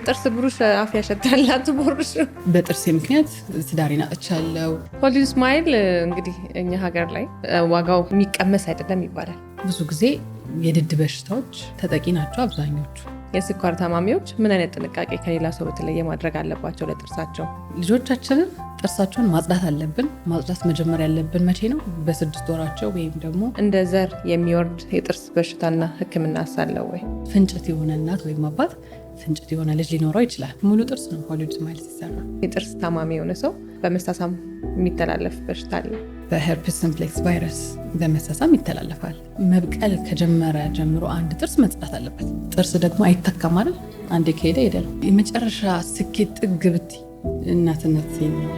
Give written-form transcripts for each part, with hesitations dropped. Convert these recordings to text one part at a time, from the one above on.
ጥርስ ብሩሽ አፍ ያሸታል አትቦርሽ። በጥርሴ ምክንያት ትዳሬን አጥቻለሁ። ሆሊውድ ስማይል እንግዲህ እኛ ሀገር ላይ ዋጋው የሚቀመስ አይደለም ይባላል። ብዙ ጊዜ የድድ በሽታዎች ተጠቂ ናቸው አብዛኞቹ። የስኳር ታማሚዎች ምን አይነት ጥንቃቄ ከሌላ ሰው በተለየ ማድረግ አለባቸው ለጥርሳቸው? ልጆቻችንን ጥርሳቸውን ማጽዳት አለብን። ማጽዳት መጀመር ያለብን መቼ ነው? በ6 ወራቸው ወይም ደግሞ እንደ ዘር የሚወርድ የጥርስ በሽታና ሕክምና አሳለው ወይ? ፍንጭት የሆነ እናት ወይም አባት ፍንጭት የሆነ ልጅ ሊኖረው ይችላል። ሙሉ ጥርስ ነው ሆሊውድ ስማይል ሲሰራ። የጥርስ ታማሚ የሆነ ሰው በመሳሳም የሚተላለፍ በሽታ አለ። በሄርፒስ ሲምፕሌክስ ቫይረስ በመሳሳም ይተላለፋል። መብቀል ከጀመረ ጀምሮ አንድ ጥርስ መጽዳት አለበት። ጥርስ ደግሞ አይተካም አይደል? አንዴ ከሄደ ሄደ ነው። የመጨረሻ ስኬት ጥግ ብትይ እናትነት ነው።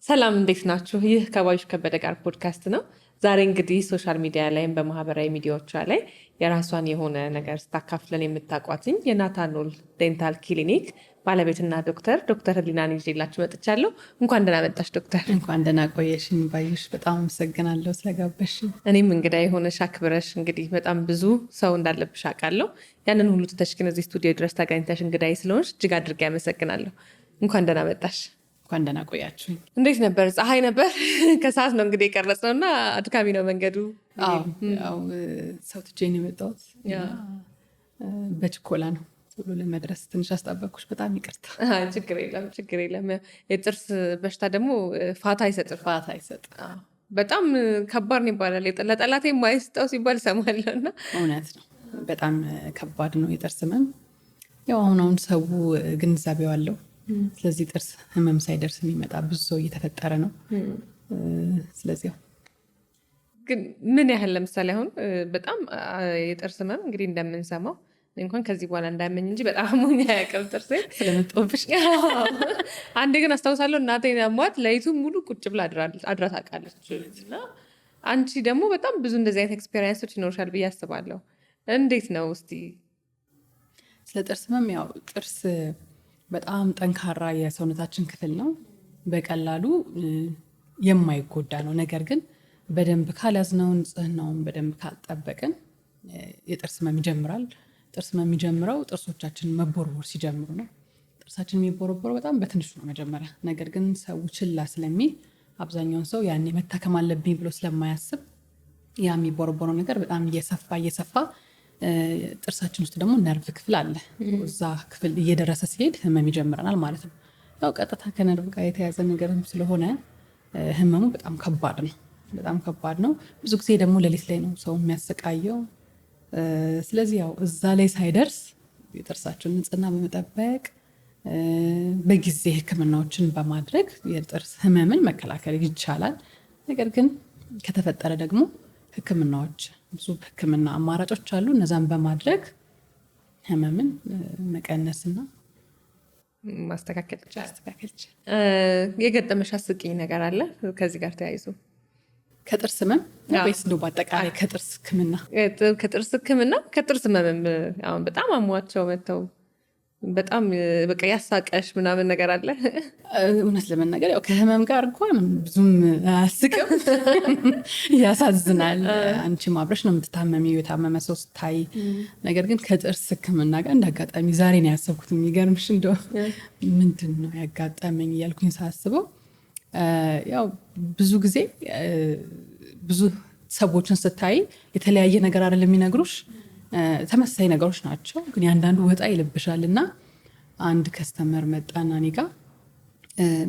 ሰላም እንዴት ናችሁ? ይህ ከባዩሽ ከበደ ጋር ፖድካስት ነው። ዛሬ እንግዲህ ሶሻል ሚዲያ ላይም በማህበራዊ ሚዲያዎቿ ላይ የራሷን የሆነ ነገር ስታካፍለን የምታቋትኝ የናታኖል ዴንታል ክሊኒክ ባለቤትና ዶክተር ህሊናን ይዤላችሁ መጥቻለሁ። እንኳን ደህና መጣሽ ዶክተር። እንኳን ደህና ቆየሽኝ ባዩሽ። በጣም አመሰግናለሁ ስለጋበሽ። እኔም እንግዳ የሆነሽ አክብረሽ እንግዲህ በጣም ብዙ ሰው እንዳለብሽ አውቃለሁ። ያንን ሁሉ ትተሽ ግን እዚህ ስቱዲዮ ድረስ ተገኝተሽ እንግዳይ ስለሆንሽ እጅግ አድርጌ አመሰግናለሁ። እንኳን ደህና መጣሽ። እንኳን ደህና ቆያችሁኝ። እንዴት ነበር? ፀሐይ ነበር? ከሰዓት ነው እንግዲህ የቀረጽነው እና አድካሚ ነው መንገዱ። ያው ሰው ትቼን የመጣሁት በችኮላ ነው ቶሎ ለመድረስ ትንሽ አስጣበቅኩሽ። በጣም ይቅርታ። ችግር የለም። የጥርስ በሽታ ደግሞ ፋታ አይሰጥም። በጣም ከባድ ነው ይባላል። ለጠላቴ የማይስጠው ሲባል ሰማለሁ እና እውነት ነው። በጣም ከባድ ነው የጥርስ ህመም። ያው አሁን ሰው ግንዛቤው አለው። ስለዚህ ጥርስ ህመም ሳይደርስ የሚመጣ ብዙ ሰው እየተፈጠረ ነው። ስለዚህ ግን ምን ያህል ለምሳሌ አሁን በጣም የጥርስ ህመም እንግዲህ እንደምንሰማው እንኳን ከዚህ በኋላ እንዳያመኝ እንጂ በጣም ሞኛ ያቀብ ጥርሴ ስለመጣሁብሽ። አንዴ ግን አስታውሳለሁ እናቴን ያሟት ለይቱን ሙሉ ቁጭ ብላ አድራ ታውቃለች። እና አንቺ ደግሞ በጣም ብዙ እንደዚህ አይነት ኤክስፔሪንሶች ይኖርሻል ብዬ አስባለሁ። እንዴት ነው እስቲ ስለ ጥርስ ህመም? ያው ጥርስ በጣም ጠንካራ የሰውነታችን ክፍል ነው። በቀላሉ የማይጎዳ ነው። ነገር ግን በደንብ ካልያዝነው፣ ንጽህናውን በደንብ ካልጠበቅን የጥርስ ህመም ይጀምራል። ጥርስ ህመም የሚጀምረው ጥርሶቻችን መቦርቦር ሲጀምሩ ነው። ጥርሳችን የሚቦረቦረው በጣም በትንሹ ነው መጀመሪያ። ነገር ግን ሰው ችላ ስለሚል አብዛኛውን ሰው ያኔ መታከም አለብኝ ብሎ ስለማያስብ ያ የሚቦረቦረው ነገር በጣም እየሰፋ ጥርሳችን ውስጥ ደግሞ ነርቭ ክፍል አለ። እዛ ክፍል እየደረሰ ሲሄድ ህመም ይጀምረናል ማለት ነው። ያው ቀጥታ ከነርቭ ጋር የተያዘ ነገርም ስለሆነ ህመሙ በጣም ከባድ ነው። ብዙ ጊዜ ደግሞ ሌሊት ላይ ነው ሰው የሚያሰቃየው። ስለዚህ ያው እዛ ላይ ሳይደርስ የጥርሳችን ንጽህና በመጠበቅ በጊዜ ህክምናዎችን በማድረግ የጥርስ ህመምን መከላከል ይቻላል። ነገር ግን ከተፈጠረ ደግሞ ህክምናዎች፣ ብዙ ህክምና አማራጮች አሉ። እነዛን በማድረግ ህመምን መቀነስና ማስተካከል ይቻላል። የገጠመሽ አስቂኝ ነገር አለ ከዚህ ጋር ተያይዞ? ከጥርስ ህመም ወይስ ነው በአጠቃላይ ከጥርስ ህክምና? ከጥርስ ህመም አሁን በጣም አሟቸው መተው በጣም በቃ ያሳቀሽ ምናምን ነገር አለ? እውነት ለመናገር ያው ከህመም ጋር እንኳን ብዙም አያስቅም፣ ያሳዝናል። አንቺም አብረሽ ነው የምትታመሚው የታመመ ሰው ስታይ። ነገር ግን ከጥርስ ህክምና ጋር እንዳጋጣሚ ዛሬ ነው ያሰብኩት። የሚገርምሽ እንደው ምንድን ነው ያጋጠመኝ እያልኩኝ ሳስበው ያው ብዙ ጊዜ ብዙ ሰዎችን ስታይ የተለያየ ነገር አይደለም የሚነግሩሽ፣ ተመሳሳይ ነገሮች ናቸው። ግን ያንዳንዱ ወጣ ይልብሻል። እና አንድ ከስተመር መጣና እኔ ጋ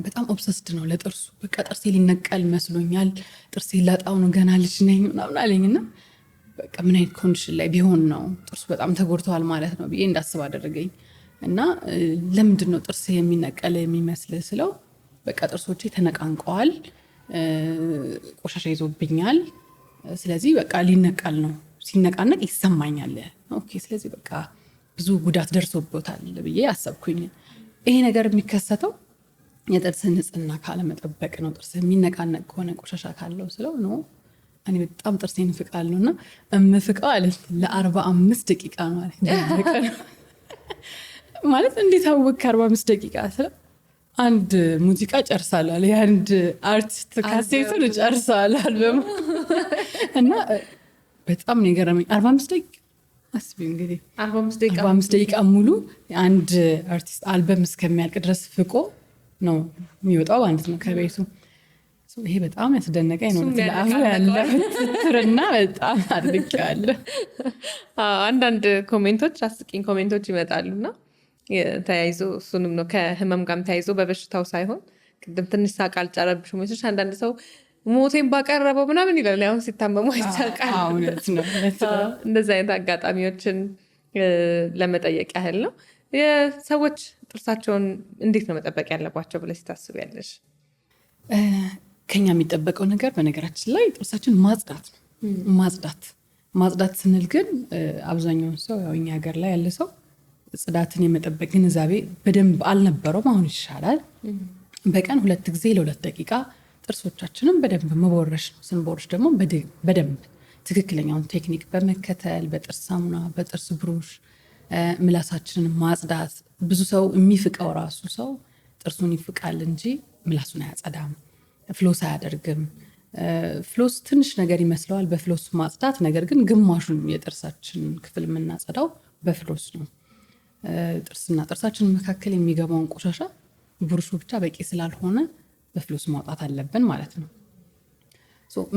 በጣም ኦብሰስድ ነው ለጥርሱ። በቃ ጥርሴ ሊነቀል መስሎኛል፣ ጥርሴ ላጣው ነው፣ ገና ልጅ ነኝ ምናምን አለኝና በቃ ምን አይነት ኮንዲሽን ላይ ቢሆን ነው ጥርሱ በጣም ተጎድተዋል ማለት ነው ብዬ እንዳስብ አደረገኝ። እና ለምንድን ነው ጥርስ የሚነቀል የሚመስል ስለው በቃ ጥርሶቼ ተነቃንቀዋል፣ ቆሻሻ ይዞብኛል፣ ስለዚህ በቃ ሊነቀል ነው፣ ሲነቃነቅ ይሰማኛል። ኦኬ፣ ስለዚህ በቃ ብዙ ጉዳት ደርሶበታል ብዬ አሰብኩኝ። ይሄ ነገር የሚከሰተው የጥርስ ንጽህና ካለመጠበቅ ነው። ጥርስ የሚነቃነቅ ከሆነ ቆሻሻ ካለው ስለው ነው እኔ በጣም ጥርሴን ፍቃለሁ እና እምፍቀው አለ ለ45 ደቂቃ ነው ማለት እንዴት አወቅ 45 ደቂቃ ስለው አንድ ሙዚቃ ጨርሳለሁ፣ የአንድ አርቲስት ካሴቱን ጨርሳለሁ አልበሙ እና በጣም ነው የገረመኝ። 45 ደቂቃ አስቢ እንግዲህ 45 ደቂቃ ሙሉ አንድ አርቲስት አልበም እስከሚያልቅ ድረስ ፍቆ ነው የሚወጣው ማለት ነው ከቤቱ። ይሄ በጣም ያስደነቀኝ ነው። ለአሁ ያለ ፍትርና በጣም አድንቄዋለሁ። አንዳንድ ኮሜንቶች አስቂኝ ኮሜንቶች ይመጣሉና ተያይዞ እሱንም ነው ከህመም ጋርም ተያይዞ በበሽታው ሳይሆን ቅድም ትንሽ ሳቅ አልጫረብሽ ሞቶች አንዳንድ ሰው ሞቴን ባቀረበው ምናምን ይላል። አሁን ሲታመሙ አይቻቃል። እንደዚህ አይነት አጋጣሚዎችን ለመጠየቅ ያህል ነው። የሰዎች ጥርሳቸውን እንዴት ነው መጠበቅ ያለባቸው ብለሽ ታስቢያለሽ? ከኛ የሚጠበቀው ነገር በነገራችን ላይ ጥርሳችን ማጽዳት ነው። ማጽዳት ስንል ግን አብዛኛውን ሰው ያው እኛ ሀገር ላይ ያለ ሰው ጽዳትን የመጠበቅ ግንዛቤ በደንብ አልነበረውም። አሁን ይሻላል። በቀን 2 ጊዜ ለ2 ደቂቃ ጥርሶቻችንን በደንብ መቦረሽ ነው። ስንቦርሽ ደግሞ በደንብ ትክክለኛውን ቴክኒክ በመከተል በጥርስ ሳሙና፣ በጥርስ ብሩሽ ምላሳችንን ማጽዳት። ብዙ ሰው የሚፍቀው ራሱ ሰው ጥርሱን ይፍቃል እንጂ ምላሱን አያጸዳም፣ ፍሎስ አያደርግም። ፍሎስ ትንሽ ነገር ይመስለዋል በፍሎስ ማጽዳት፣ ነገር ግን ግማሹን የጥርሳችን ክፍል የምናጸዳው በፍሎስ ነው። ጥርስና ጥርሳችን መካከል የሚገባውን ቆሻሻ ብሩሹ ብቻ በቂ ስላልሆነ በፍሎስ ማውጣት አለብን ማለት ነው።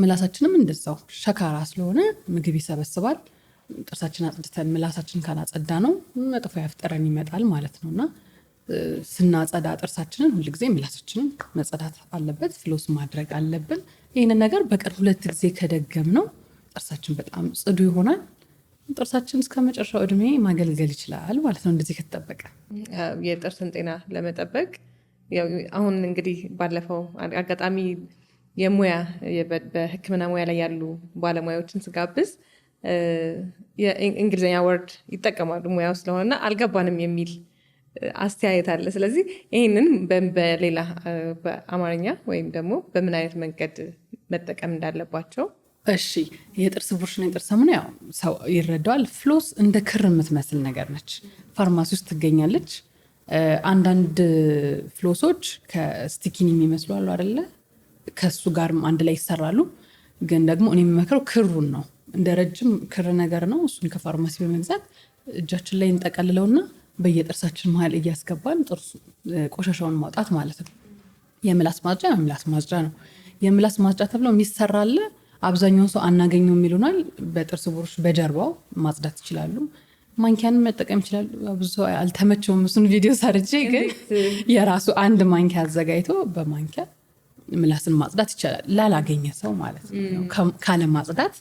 ምላሳችንም እንደዛው ሸካራ ስለሆነ ምግብ ይሰበስባል። ጥርሳችን አጽድተን ምላሳችን ካላጸዳ ነው መጥፎ ያፍጠረን ይመጣል ማለት ነው። እና ስናጸዳ ጥርሳችንን ሁልጊዜ ምላሳችንን መጸዳት አለበት፣ ፍሎስ ማድረግ አለብን። ይህንን ነገር በቀን 2 ጊዜ ከደገም ነው ጥርሳችን በጣም ጽዱ ይሆናል። ጥርሳችን እስከ መጨረሻው እድሜ ማገልገል ይችላል ማለት ነው። እንደዚህ ከተጠበቀ የጥርስን ጤና ለመጠበቅ አሁን እንግዲህ ባለፈው አጋጣሚ የሙያ በሕክምና ሙያ ላይ ያሉ ባለሙያዎችን ስጋብዝ የእንግሊዝኛ ወርድ ይጠቀማሉ ሙያው ስለሆነ አልገባንም የሚል አስተያየት አለ። ስለዚህ ይህንን በሌላ በአማርኛ ወይም ደግሞ በምን አይነት መንገድ መጠቀም እንዳለባቸው። እሺ፣ የጥርስ ብሩሽና የጥርስ ሳሙና ያው ሰው ይረዳዋል። ፍሎስ እንደ ክር የምትመስል ነገር ነች። ፋርማሲ ውስጥ ትገኛለች። አንዳንድ ፍሎሶች ከስቲኪን የሚመስሉ አሉ አይደለ? ከሱ ጋርም አንድ ላይ ይሰራሉ። ግን ደግሞ እኔ የሚመክረው ክሩን ነው። እንደ ረጅም ክር ነገር ነው። እሱን ከፋርማሲ በመግዛት እጃችን ላይ እንጠቀልለውና በየጥርሳችን መሀል እያስገባን ጥርሱ ቆሻሻውን ማውጣት ማለት ነው። የምላስ ማጽጃ ነው። የምላስ ማጽጃ ተብለው የሚሰራለ አብዛኛውን ሰው አናገኘው የሚሉናል። በጥርስ ብሩሽ በጀርባው ማጽዳት ይችላሉ። ማንኪያንን መጠቀም ይችላሉ። ብዙ ሰው አልተመቸውም እሱን ቪዲዮ ሰርቼ፣ ግን የራሱ አንድ ማንኪያ አዘጋጅቶ በማንኪያ ምላስን ማጽዳት ይቻላል። ላላገኘ ሰው ማለት ነው። ካለ ማጽዳት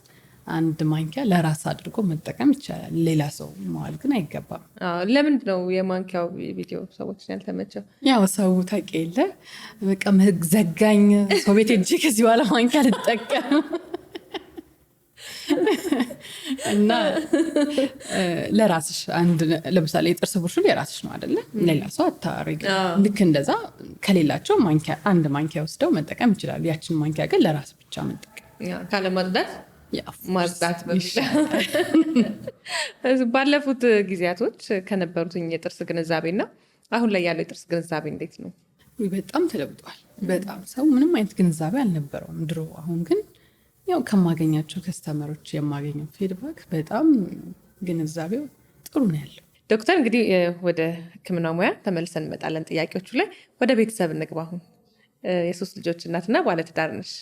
አንድ ማንኪያ ለራስ አድርጎ መጠቀም ይቻላል። ሌላ ሰው መዋል ግን አይገባም። ለምንድ ነው የማንኪያው ቪዲዮ ሰዎች ያልተመቸው? ያው ሰው ታውቂ የለ በቃ ዘጋኝ ሰው ቤት እጅ ከዚህ በኋላ ማንኪያ ልጠቀም እና ለራስሽ ለምሳሌ የጥርስ ብሩሽን የራስሽ ነው አይደለ? ሌላ ሰው አታረጊ። ልክ እንደዛ ከሌላቸው አንድ ማንኪያ ወስደው መጠቀም ይችላሉ። ያችን ማንኪያ ግን ለራስ ብቻ መጠቀም ካለማጽዳት ማጽዳት ባለፉት ጊዜያቶች ከነበሩትኝ የጥርስ ግንዛቤና አሁን ላይ ያለው የጥርስ ግንዛቤ እንዴት ነው? በጣም ተለውጧል። በጣም ሰው ምንም አይነት ግንዛቤ አልነበረውም ድሮ። አሁን ግን ያው ከማገኛቸው ከስተመሮች የማገኘው ፊድባክ በጣም ግንዛቤው ጥሩ ነው ያለው። ዶክተር እንግዲህ ወደ ሕክምና ሙያ ተመልሰን እንመጣለን። ጥያቄዎቹ ላይ ወደ ቤተሰብ እንግባ። አሁን የ3 ልጆች እናትና ባለትዳር ነሽ።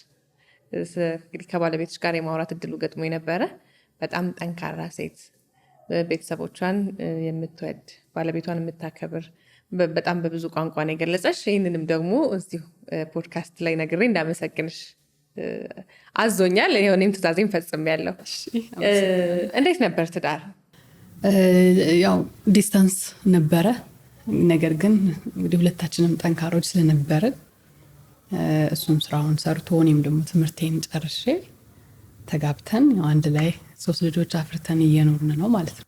እንግዲህ ከባለቤቶች ጋር የማውራት እድሉ ገጥሞ የነበረ በጣም ጠንካራ ሴት፣ ቤተሰቦቿን የምትወድ ባለቤቷን የምታከብር በጣም በብዙ ቋንቋ ነው የገለጸሽ። ይህንንም ደግሞ እዚሁ ፖድካስት ላይ ነግሬ እንዳመሰግንሽ አዞኛል። እኔም ትእዛዜን ፈጽሜያለሁ። እንዴት ነበር ትዳር? ያው ዲስታንስ ነበረ፣ ነገር ግን እንግዲህ ሁለታችንም ጠንካሮች ስለነበረን እሱም ስራውን ሰርቶ እኔም ደግሞ ትምህርቴን ጨርሼ ተጋብተን አንድ ላይ 3 ልጆች አፍርተን እየኖርን ነው ማለት ነው።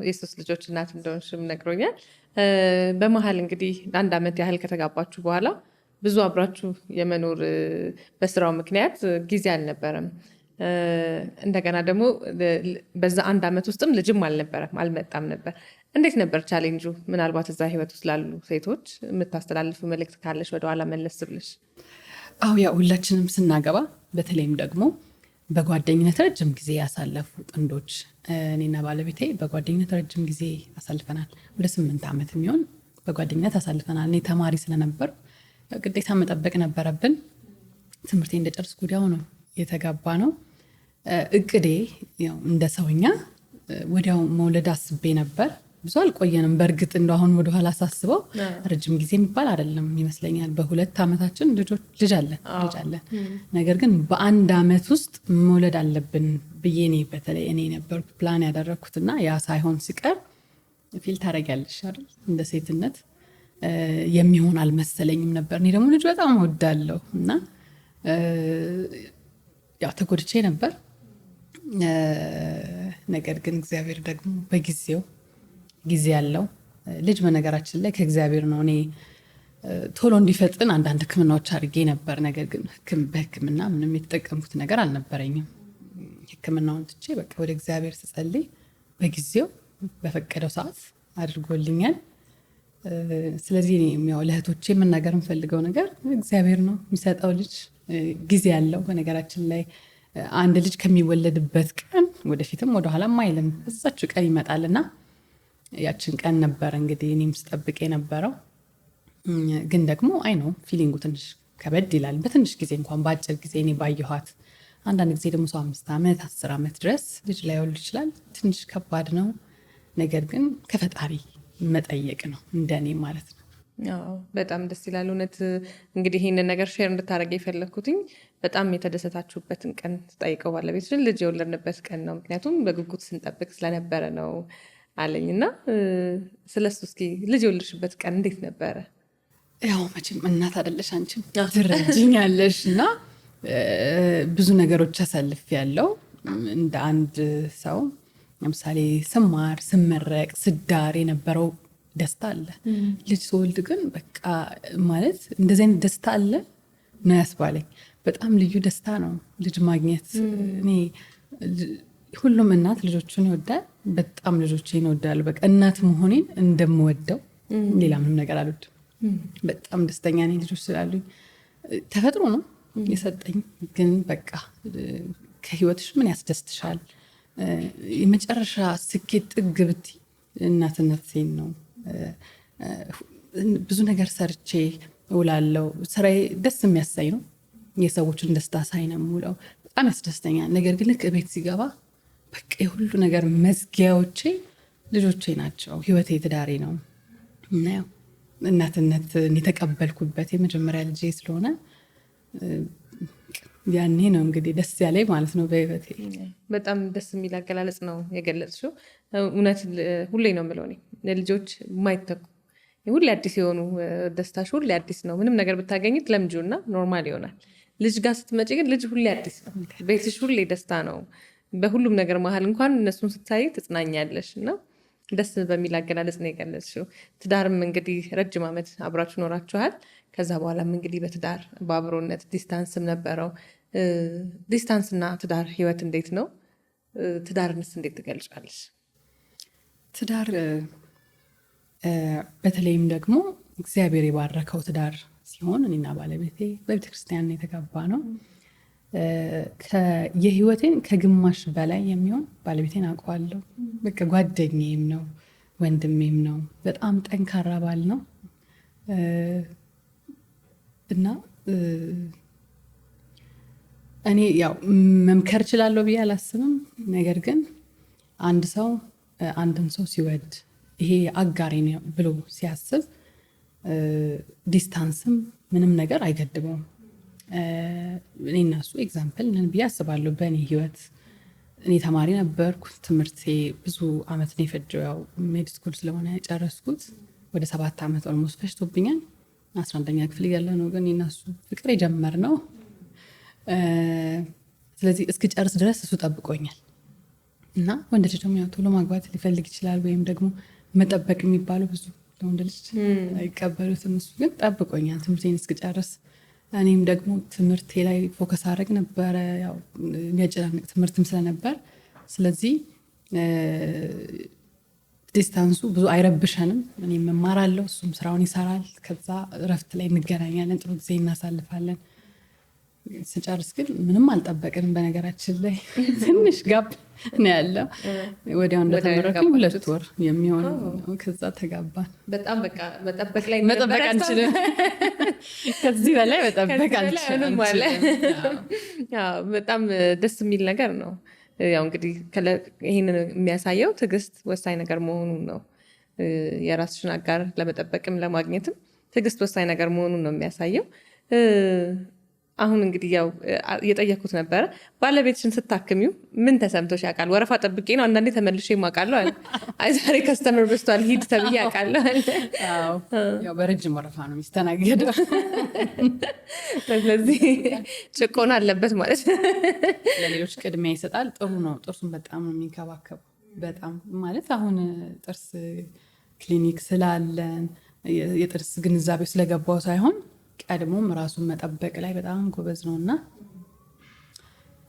የ3 ልጆች እናት እንደሆንሽም ነግሮኛል። በመሀል እንግዲህ 1 ዓመት ያህል ከተጋባችሁ በኋላ ብዙ አብራችሁ የመኖር በስራው ምክንያት ጊዜ አልነበረም። እንደገና ደግሞ በዛ 1 ዓመት ውስጥም ልጅም አልመጣም ነበር። እንዴት ነበር ቻሌንጁ? ምናልባት እዛ ህይወት ውስጥ ላሉ ሴቶች የምታስተላልፉ መልእክት ካለሽ ወደኋላ መለስ ብለሽ። ያው ሁላችንም ስናገባ በተለይም ደግሞ በጓደኝነት ረጅም ጊዜ ያሳለፉ ጥንዶች እኔና ባለቤቴ በጓደኝነት ረጅም ጊዜ አሳልፈናል። ወደ 8 ዓመት የሚሆን በጓደኝነት አሳልፈናል። እኔ ተማሪ ስለነበር ግዴታ መጠበቅ ነበረብን። ትምህርቴ እንደጨርስ ጉዳዩ ነው የተጋባ ነው። እቅዴ እንደ ሰውኛ ወዲያው መውለድ አስቤ ነበር። ብዙ አልቆየንም። በእርግጥ እንደ አሁን ወደኋላ ሳስበው ረጅም ጊዜ የሚባል አይደለም ይመስለኛል። በ2 ዓመታችን ልጅ አለን። ነገር ግን በ1 ዓመት ውስጥ መውለድ አለብን ብዬ በተለይ እኔ ነበርኩ ፕላን ያደረግኩትና ያ ሳይሆን ሲቀር ፊል ታደርጊያለሽ አይደል? እንደ ሴትነት የሚሆን አልመሰለኝም ነበር። እኔ ደግሞ ልጅ በጣም እወዳለሁ እና ያው ተጎድቼ ነበር። ነገር ግን እግዚአብሔር ደግሞ በጊዜው ጊዜ ያለው ልጅ በነገራችን ላይ ከእግዚአብሔር ነው። እኔ ቶሎ እንዲፈጥን አንዳንድ ሕክምናዎች አድርጌ ነበር። ነገር ግን በሕክምና ምንም የተጠቀምኩት ነገር አልነበረኝም። ሕክምናውን ትቼ በቃ ወደ እግዚአብሔር ስጸልይ በጊዜው በፈቀደው ሰዓት አድርጎልኛል። ስለዚህ ለእህቶቼ የምናገር የምፈልገው ነገር እግዚአብሔር ነው የሚሰጠው ልጅ ጊዜ ያለው። በነገራችን ላይ አንድ ልጅ ከሚወለድበት ቀን ወደፊትም ወደኋላም አይልም፣ እዛችው ቀን ይመጣልና ያችን ቀን ነበረ እንግዲህ እኔም ስጠብቅ የነበረው። ግን ደግሞ ነው ፊሊንጉ ትንሽ ከበድ ይላል። በትንሽ ጊዜ እንኳን በአጭር ጊዜ እኔ ባየኋት፣ አንዳንድ ጊዜ ደግሞ 5 ዓመት 10 ዓመት ድረስ ልጅ ላይወልድ ይችላል። ትንሽ ከባድ ነው። ነገር ግን ከፈጣሪ መጠየቅ ነው እንደኔ ማለት ነው። በጣም ደስ ይላል። እውነት እንግዲህ ይህንን ነገር ሼር እንድታደረገ የፈለግኩትኝ በጣም የተደሰታችሁበትን ቀን ስጠይቀው ባለቤትሽን ልጅ የወለድንበት ቀን ነው፣ ምክንያቱም በጉጉት ስንጠብቅ ስለነበረ ነው አለኝ እና ስለሱ እስኪ ልጅ የወለድሽበት ቀን እንዴት ነበረ? ያው መቼም እናት አይደለሽ አንቺም ትረጅኛለሽ እና ብዙ ነገሮች አሳልፍ ያለው እንደ አንድ ሰው ለምሳሌ ስማር ስመረቅ ስዳር የነበረው ደስታ አለ። ልጅ ስወልድ ግን በቃ ማለት እንደዚህ አይነት ደስታ አለ ነው ያስባለኝ። በጣም ልዩ ደስታ ነው ልጅ ማግኘት። እኔ ሁሉም እናት ልጆቹን ይወዳል። በጣም ልጆቼን እወዳለሁ። በቃ እናት መሆኔን እንደምወደው ሌላ ምንም ነገር አልወድም። በጣም ደስተኛ ነኝ ልጆች ስላሉኝ። ተፈጥሮ ነው የሰጠኝ። ግን በቃ ከህይወትሽ ምን ያስደስትሻል? የመጨረሻ ስኬት ጥግ ብቲ እናትነቴን ነው። ብዙ ነገር ሰርቼ እውላለሁ። ስራዬ ደስ የሚያሳይ ነው። የሰዎችን ደስታ ሳይ ነው የምውለው። በጣም ያስደስተኛል። ነገር ግን ልክ ቤት ሲገባ በቃ የሁሉ ነገር መዝጊያዎቼ ልጆቼ ናቸው። ህይወቴ ትዳሬ ነው እና ያው እናትነት የተቀበልኩበት የመጀመሪያ ልጄ ስለሆነ ያኔ ነው እንግዲህ ደስ ያለኝ ማለት ነው በህይወቴ። በጣም ደስ የሚል አገላለጽ ነው የገለጽሽው። እውነት ሁሌ ነው የምለው እኔ ለልጆች የማይተኩ ሁሌ አዲስ የሆኑ ደስታሽ ሁሌ አዲስ ነው። ምንም ነገር ብታገኝ ትለምጂውና ኖርማል ይሆናል። ልጅ ጋር ስትመጪ ግን ልጅ ሁሌ አዲስ ነው። ቤትሽ ሁሌ ደስታ ነው። በሁሉም ነገር መሀል እንኳን እነሱን ስታይ ትጽናኛለሽ እና ደስ በሚል አገላለጽ ነው የገለጽሽው። ትዳርም እንግዲህ ረጅም ዓመት አብራችሁ ኖራችኋል። ከዛ በኋላም እንግዲህ በትዳር በአብሮነት ዲስታንስም ነበረው። ዲስታንስና ትዳር ህይወት እንዴት ነው? ትዳርንስ እንዴት ትገልጫለሽ? ትዳር በተለይም ደግሞ እግዚአብሔር የባረከው ትዳር ሲሆን እኔና ባለቤቴ በቤተክርስቲያን የተጋባ ነው። የህይወቴን ከግማሽ በላይ የሚሆን ባለቤቴን አውቀዋለሁ። በቃ ጓደኛዬም ነው፣ ወንድሜም ነው። በጣም ጠንካራ ባል ነው እና እኔ ያው መምከር እችላለሁ ብዬ አላስብም። ነገር ግን አንድ ሰው አንድን ሰው ሲወድ ይሄ አጋሪ ነው ብሎ ሲያስብ ዲስታንስም ምንም ነገር አይገድበውም። እኔ እና እሱ ኤግዛምፕል ነን ብዬ አስባለሁ። በእኔ ህይወት እኔ ተማሪ ነበርኩ። ትምህርቴ ብዙ ዓመት ነው የፈጀው። ያው ሜድ ስኩል ስለሆነ የጨረስኩት ወደ 7 ዓመት ኦልሞስት ፈጅቶብኛል። 11ኛ ክፍል እያለ ነው ግን እኔ እና እሱ ፍቅር የጀመርነው። ስለዚህ እስክጨርስ ድረስ እሱ ጠብቆኛል እና ወንድ ልጅ ደግሞ ያው ቶሎ ማግባት ሊፈልግ ይችላል፣ ወይም ደግሞ መጠበቅ የሚባለው ብዙ ለወንድ ልጅ አይቀበሉትም። እሱ ግን ጠብቆኛል ትምህርቴን እስክጨርስ። እኔም ደግሞ ትምህርቴ ላይ ፎከስ አድረግ ነበረ፣ ያው የሚያጨናንቅ ትምህርትም ስለነበር። ስለዚህ ዲስታንሱ ብዙ አይረብሸንም። እኔም እማራለሁ፣ እሱም ስራውን ይሰራል። ከዛ እረፍት ላይ እንገናኛለን፣ ጥሩ ጊዜ እናሳልፋለን። ስጨርስ ግን ምንም አልጠበቅንም። በነገራችን ላይ ትንሽ ጋብ ነው ያለው። ወዲያው እንደተመረቅን 2 ወር የሚሆን ከዛ ተጋባን። በጣም በቃ መጠበቅ ላይ መጠበቅ አንችልም። ከዚህ በላይ መጠበቅ አንችልም። በጣም ደስ የሚል ነገር ነው። ያው እንግዲህ ይህንን የሚያሳየው ትዕግስት ወሳኝ ነገር መሆኑን ነው። የራስሽን አጋር ለመጠበቅም ለማግኘትም ትዕግስት ወሳኝ ነገር መሆኑን ነው የሚያሳየው። አሁን እንግዲህ ያው እየጠየኩት ነበረ፣ ባለቤትሽን ስታክሚው ምን ተሰምቶሽ ያውቃል? ወረፋ ጠብቄ ነው አንዳንዴ ተመልሼ የማውቃለሁ አለ። አይ ዛሬ ከስተመር በዝቷል ሂድ ተብዬ ያውቃለሁ አለ። ያው በረጅም ወረፋ ነው የሚስተናገደው። ስለዚህ ጭቆና አለበት ማለት ነው። ለሌሎች ቅድሚያ ይሰጣል። ጥሩ ነው። ጥርሱን በጣም ነው የሚንከባከቡ። በጣም ማለት አሁን ጥርስ ክሊኒክ ስላለን የጥርስ ግንዛቤው ስለገባው ሳይሆን ቀድሞም ራሱን መጠበቅ ላይ በጣም ጎበዝ ነው እና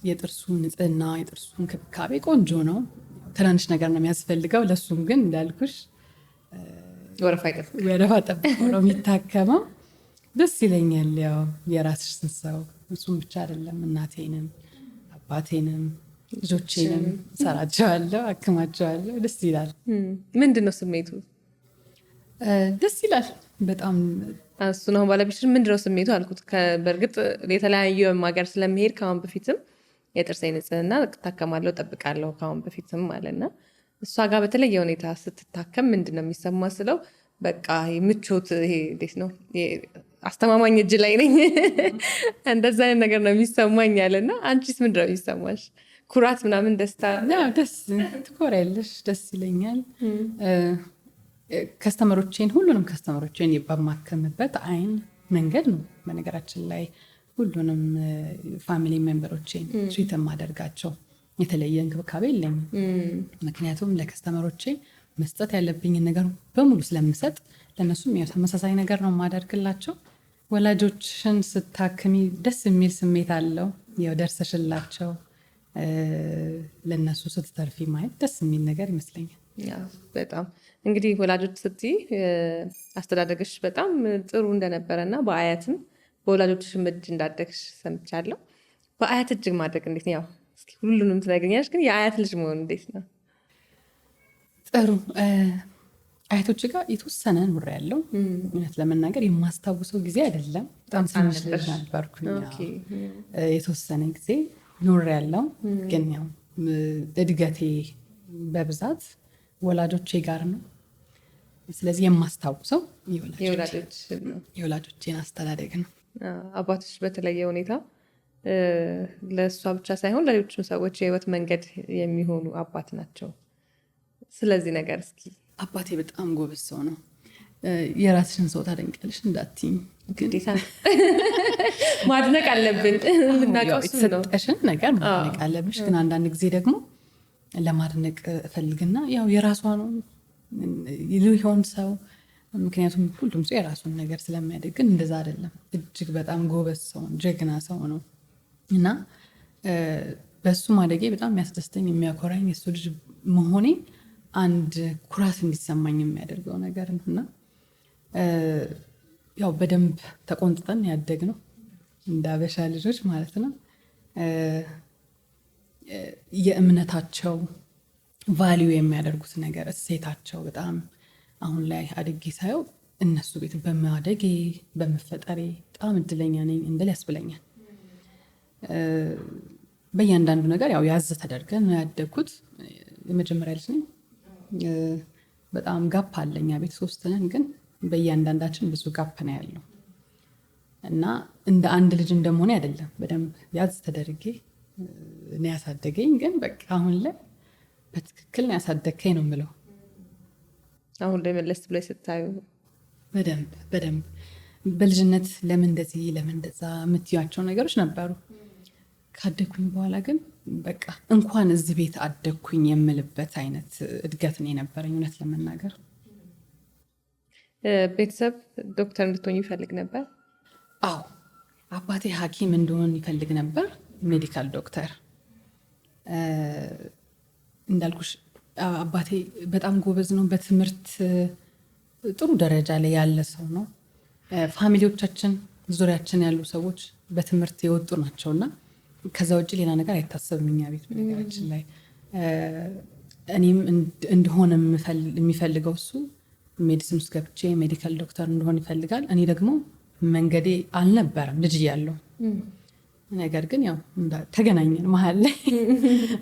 የጥርሱ ንጽህና የጥርሱ እንክብካቤ ቆንጆ ነው። ትናንሽ ነገር ነው የሚያስፈልገው። ለሱም ግን እንዳልኩሽ ወረፋ ጠብቆ ነው የሚታከመው። ደስ ይለኛል። ያው የራስሽን ሰው እሱም ብቻ አይደለም፣ እናቴንም አባቴንም ልጆቼንም ሰራቸዋለሁ፣ አክማቸዋለሁ። ደስ ይላል። ምንድን ነው ስሜቱ? ደስ ይላል በጣም። እሱ ነው ባለቤትሽ ምንድነው ስሜቱ አልኩት። በእርግጥ የተለያዩ ሀገር ስለሚሄድ ከአሁን በፊትም የጥርሴ ንጽህና ታከማለሁ ጠብቃለሁ ከአሁን በፊትም አለና እሷ ጋር በተለየ ሁኔታ ስትታከም ምንድነው የሚሰማ ስለው በቃ ምቾት፣ ይሄ እንዴት ነው አስተማማኝ እጅ ላይ ነኝ እንደዛ አይነት ነገር ነው የሚሰማኝ አለና አንቺስ ምንድነው የሚሰማሽ? ኩራት ምናምን ደስታ? ደስ ትኮሪያለሽ። ደስ ይለኛል። ከስተመሮቼን ሁሉንም ከስተመሮቼን በማከምበት አይን መንገድ ነው። በነገራችን ላይ ሁሉንም ፋሚሊ ሜምበሮቼን ትሪት የማደርጋቸው የተለየ እንክብካቤ የለኝም። ምክንያቱም ለከስተመሮቼ መስጠት ያለብኝን ነገር በሙሉ ስለምሰጥ ለእነሱም ተመሳሳይ ነገር ነው የማደርግላቸው። ወላጆችን ስታክሚ ደስ የሚል ስሜት አለው። ያው ደርሰሽላቸው ለእነሱ ስትተርፊ ማየት ደስ የሚል ነገር ይመስለኛል። በጣም እንግዲህ ወላጆች ስትይ አስተዳደግሽ በጣም ጥሩ እንደነበረ እና በአያትም በወላጆችሽም እጅ እንዳደግሽ ሰምቻለሁ። በአያት እጅ ማድረግ እንዴት ነው? ያው እስኪ ሁሉንም ትነግሪኛለሽ፣ ግን የአያት ልጅ መሆን እንዴት ነው? ጥሩ አያቶች ጋር የተወሰነ ኑር ያለው እውነት ለመናገር የማስታውሰው ጊዜ አይደለም። በጣም ትንሽ ልጅ ነበርኩኝ። የተወሰነ ጊዜ ኑር ያለው ግን ያው እድገቴ በብዛት ወላጆቼ ጋር ነው። ስለዚህ የማስታውሰው የወላጆቼን አስተዳደግ ነው። አባቶች በተለየ ሁኔታ ለእሷ ብቻ ሳይሆን ለሌሎችም ሰዎች የህይወት መንገድ የሚሆኑ አባት ናቸው። ስለዚህ ነገር እስኪ። አባቴ በጣም ጎበዝ ሰው ነው። የራስሽን ሰው ታደንቂያለሽ እንዳትይኝ፣ ግዴታ ማድነቅ አለብን። የተሰጠሽን ነገር ማድነቅ አለብሽ። ግን አንዳንድ ጊዜ ደግሞ ለማድነቅ እፈልግና ያው የራሷ ነው ይሆን ሰው፣ ምክንያቱም ሁሉም ሰው የራሱን ነገር ስለሚያደግ፣ ግን እንደዛ አይደለም። እጅግ በጣም ጎበዝ ሰው፣ ጀግና ሰው ነው እና በሱ ማደጌ በጣም የሚያስደስተኝ የሚያኮራኝ የሱ ልጅ መሆኔ አንድ ኩራት እንዲሰማኝ የሚያደርገው ነገር ነው እና ያው በደንብ ተቆንጥጠን ያደግነው እንደ አበሻ ልጆች ማለት ነው። የእምነታቸው ቫሊዩ የሚያደርጉት ነገር እሴታቸው በጣም አሁን ላይ አድጌ ሳየው እነሱ ቤት በማደጌ በመፈጠሬ በጣም እድለኛ ነኝ እንድል ያስብለኛል። በእያንዳንዱ ነገር ያው ያዘ ተደርገን ነው ያደግኩት። የመጀመሪያ ልጅ ነኝ። በጣም ጋፕ አለኛ ቤት 3 ነን፣ ግን በእያንዳንዳችን ብዙ ጋፕ ነው ያለው እና እንደ አንድ ልጅ እንደመሆነ አይደለም፣ በደንብ ያዝ ተደርጌ ነው ያሳደገኝ። ግን በቃ አሁን ላይ በትክክል ነው ያሳደግከኝ ነው የምለው። አሁን ላይ መለስ ብላይ ስታዩ በደንብ በልጅነት ለምን እንደዚህ ለምን እንደዛ የምትያቸው ነገሮች ነበሩ። ካደግኩኝ በኋላ ግን በቃ እንኳን እዚህ ቤት አደግኩኝ የምልበት አይነት እድገት ነው የነበረኝ እውነት ለመናገር። ቤተሰብ ዶክተር እንድትሆኝ ይፈልግ ነበር? አዎ፣ አባቴ ሐኪም እንደሆን ይፈልግ ነበር፣ ሜዲካል ዶክተር። እንዳልኩሽ አባቴ በጣም ጎበዝ ነው፣ በትምህርት ጥሩ ደረጃ ላይ ያለ ሰው ነው። ፋሚሊዎቻችን ዙሪያችን ያሉ ሰዎች በትምህርት የወጡ ናቸውና ከዛ ውጭ ሌላ ነገር አይታሰብም እኛ ቤት በነገራችን ላይ። እኔም እንደሆነ የሚፈልገው እሱ ሜዲሲን ውስጥ ገብቼ ሜዲካል ዶክተር እንደሆን ይፈልጋል። እኔ ደግሞ መንገዴ አልነበረም ልጅ ያለው ነገር ግን ያው ተገናኘን መሀል ላይ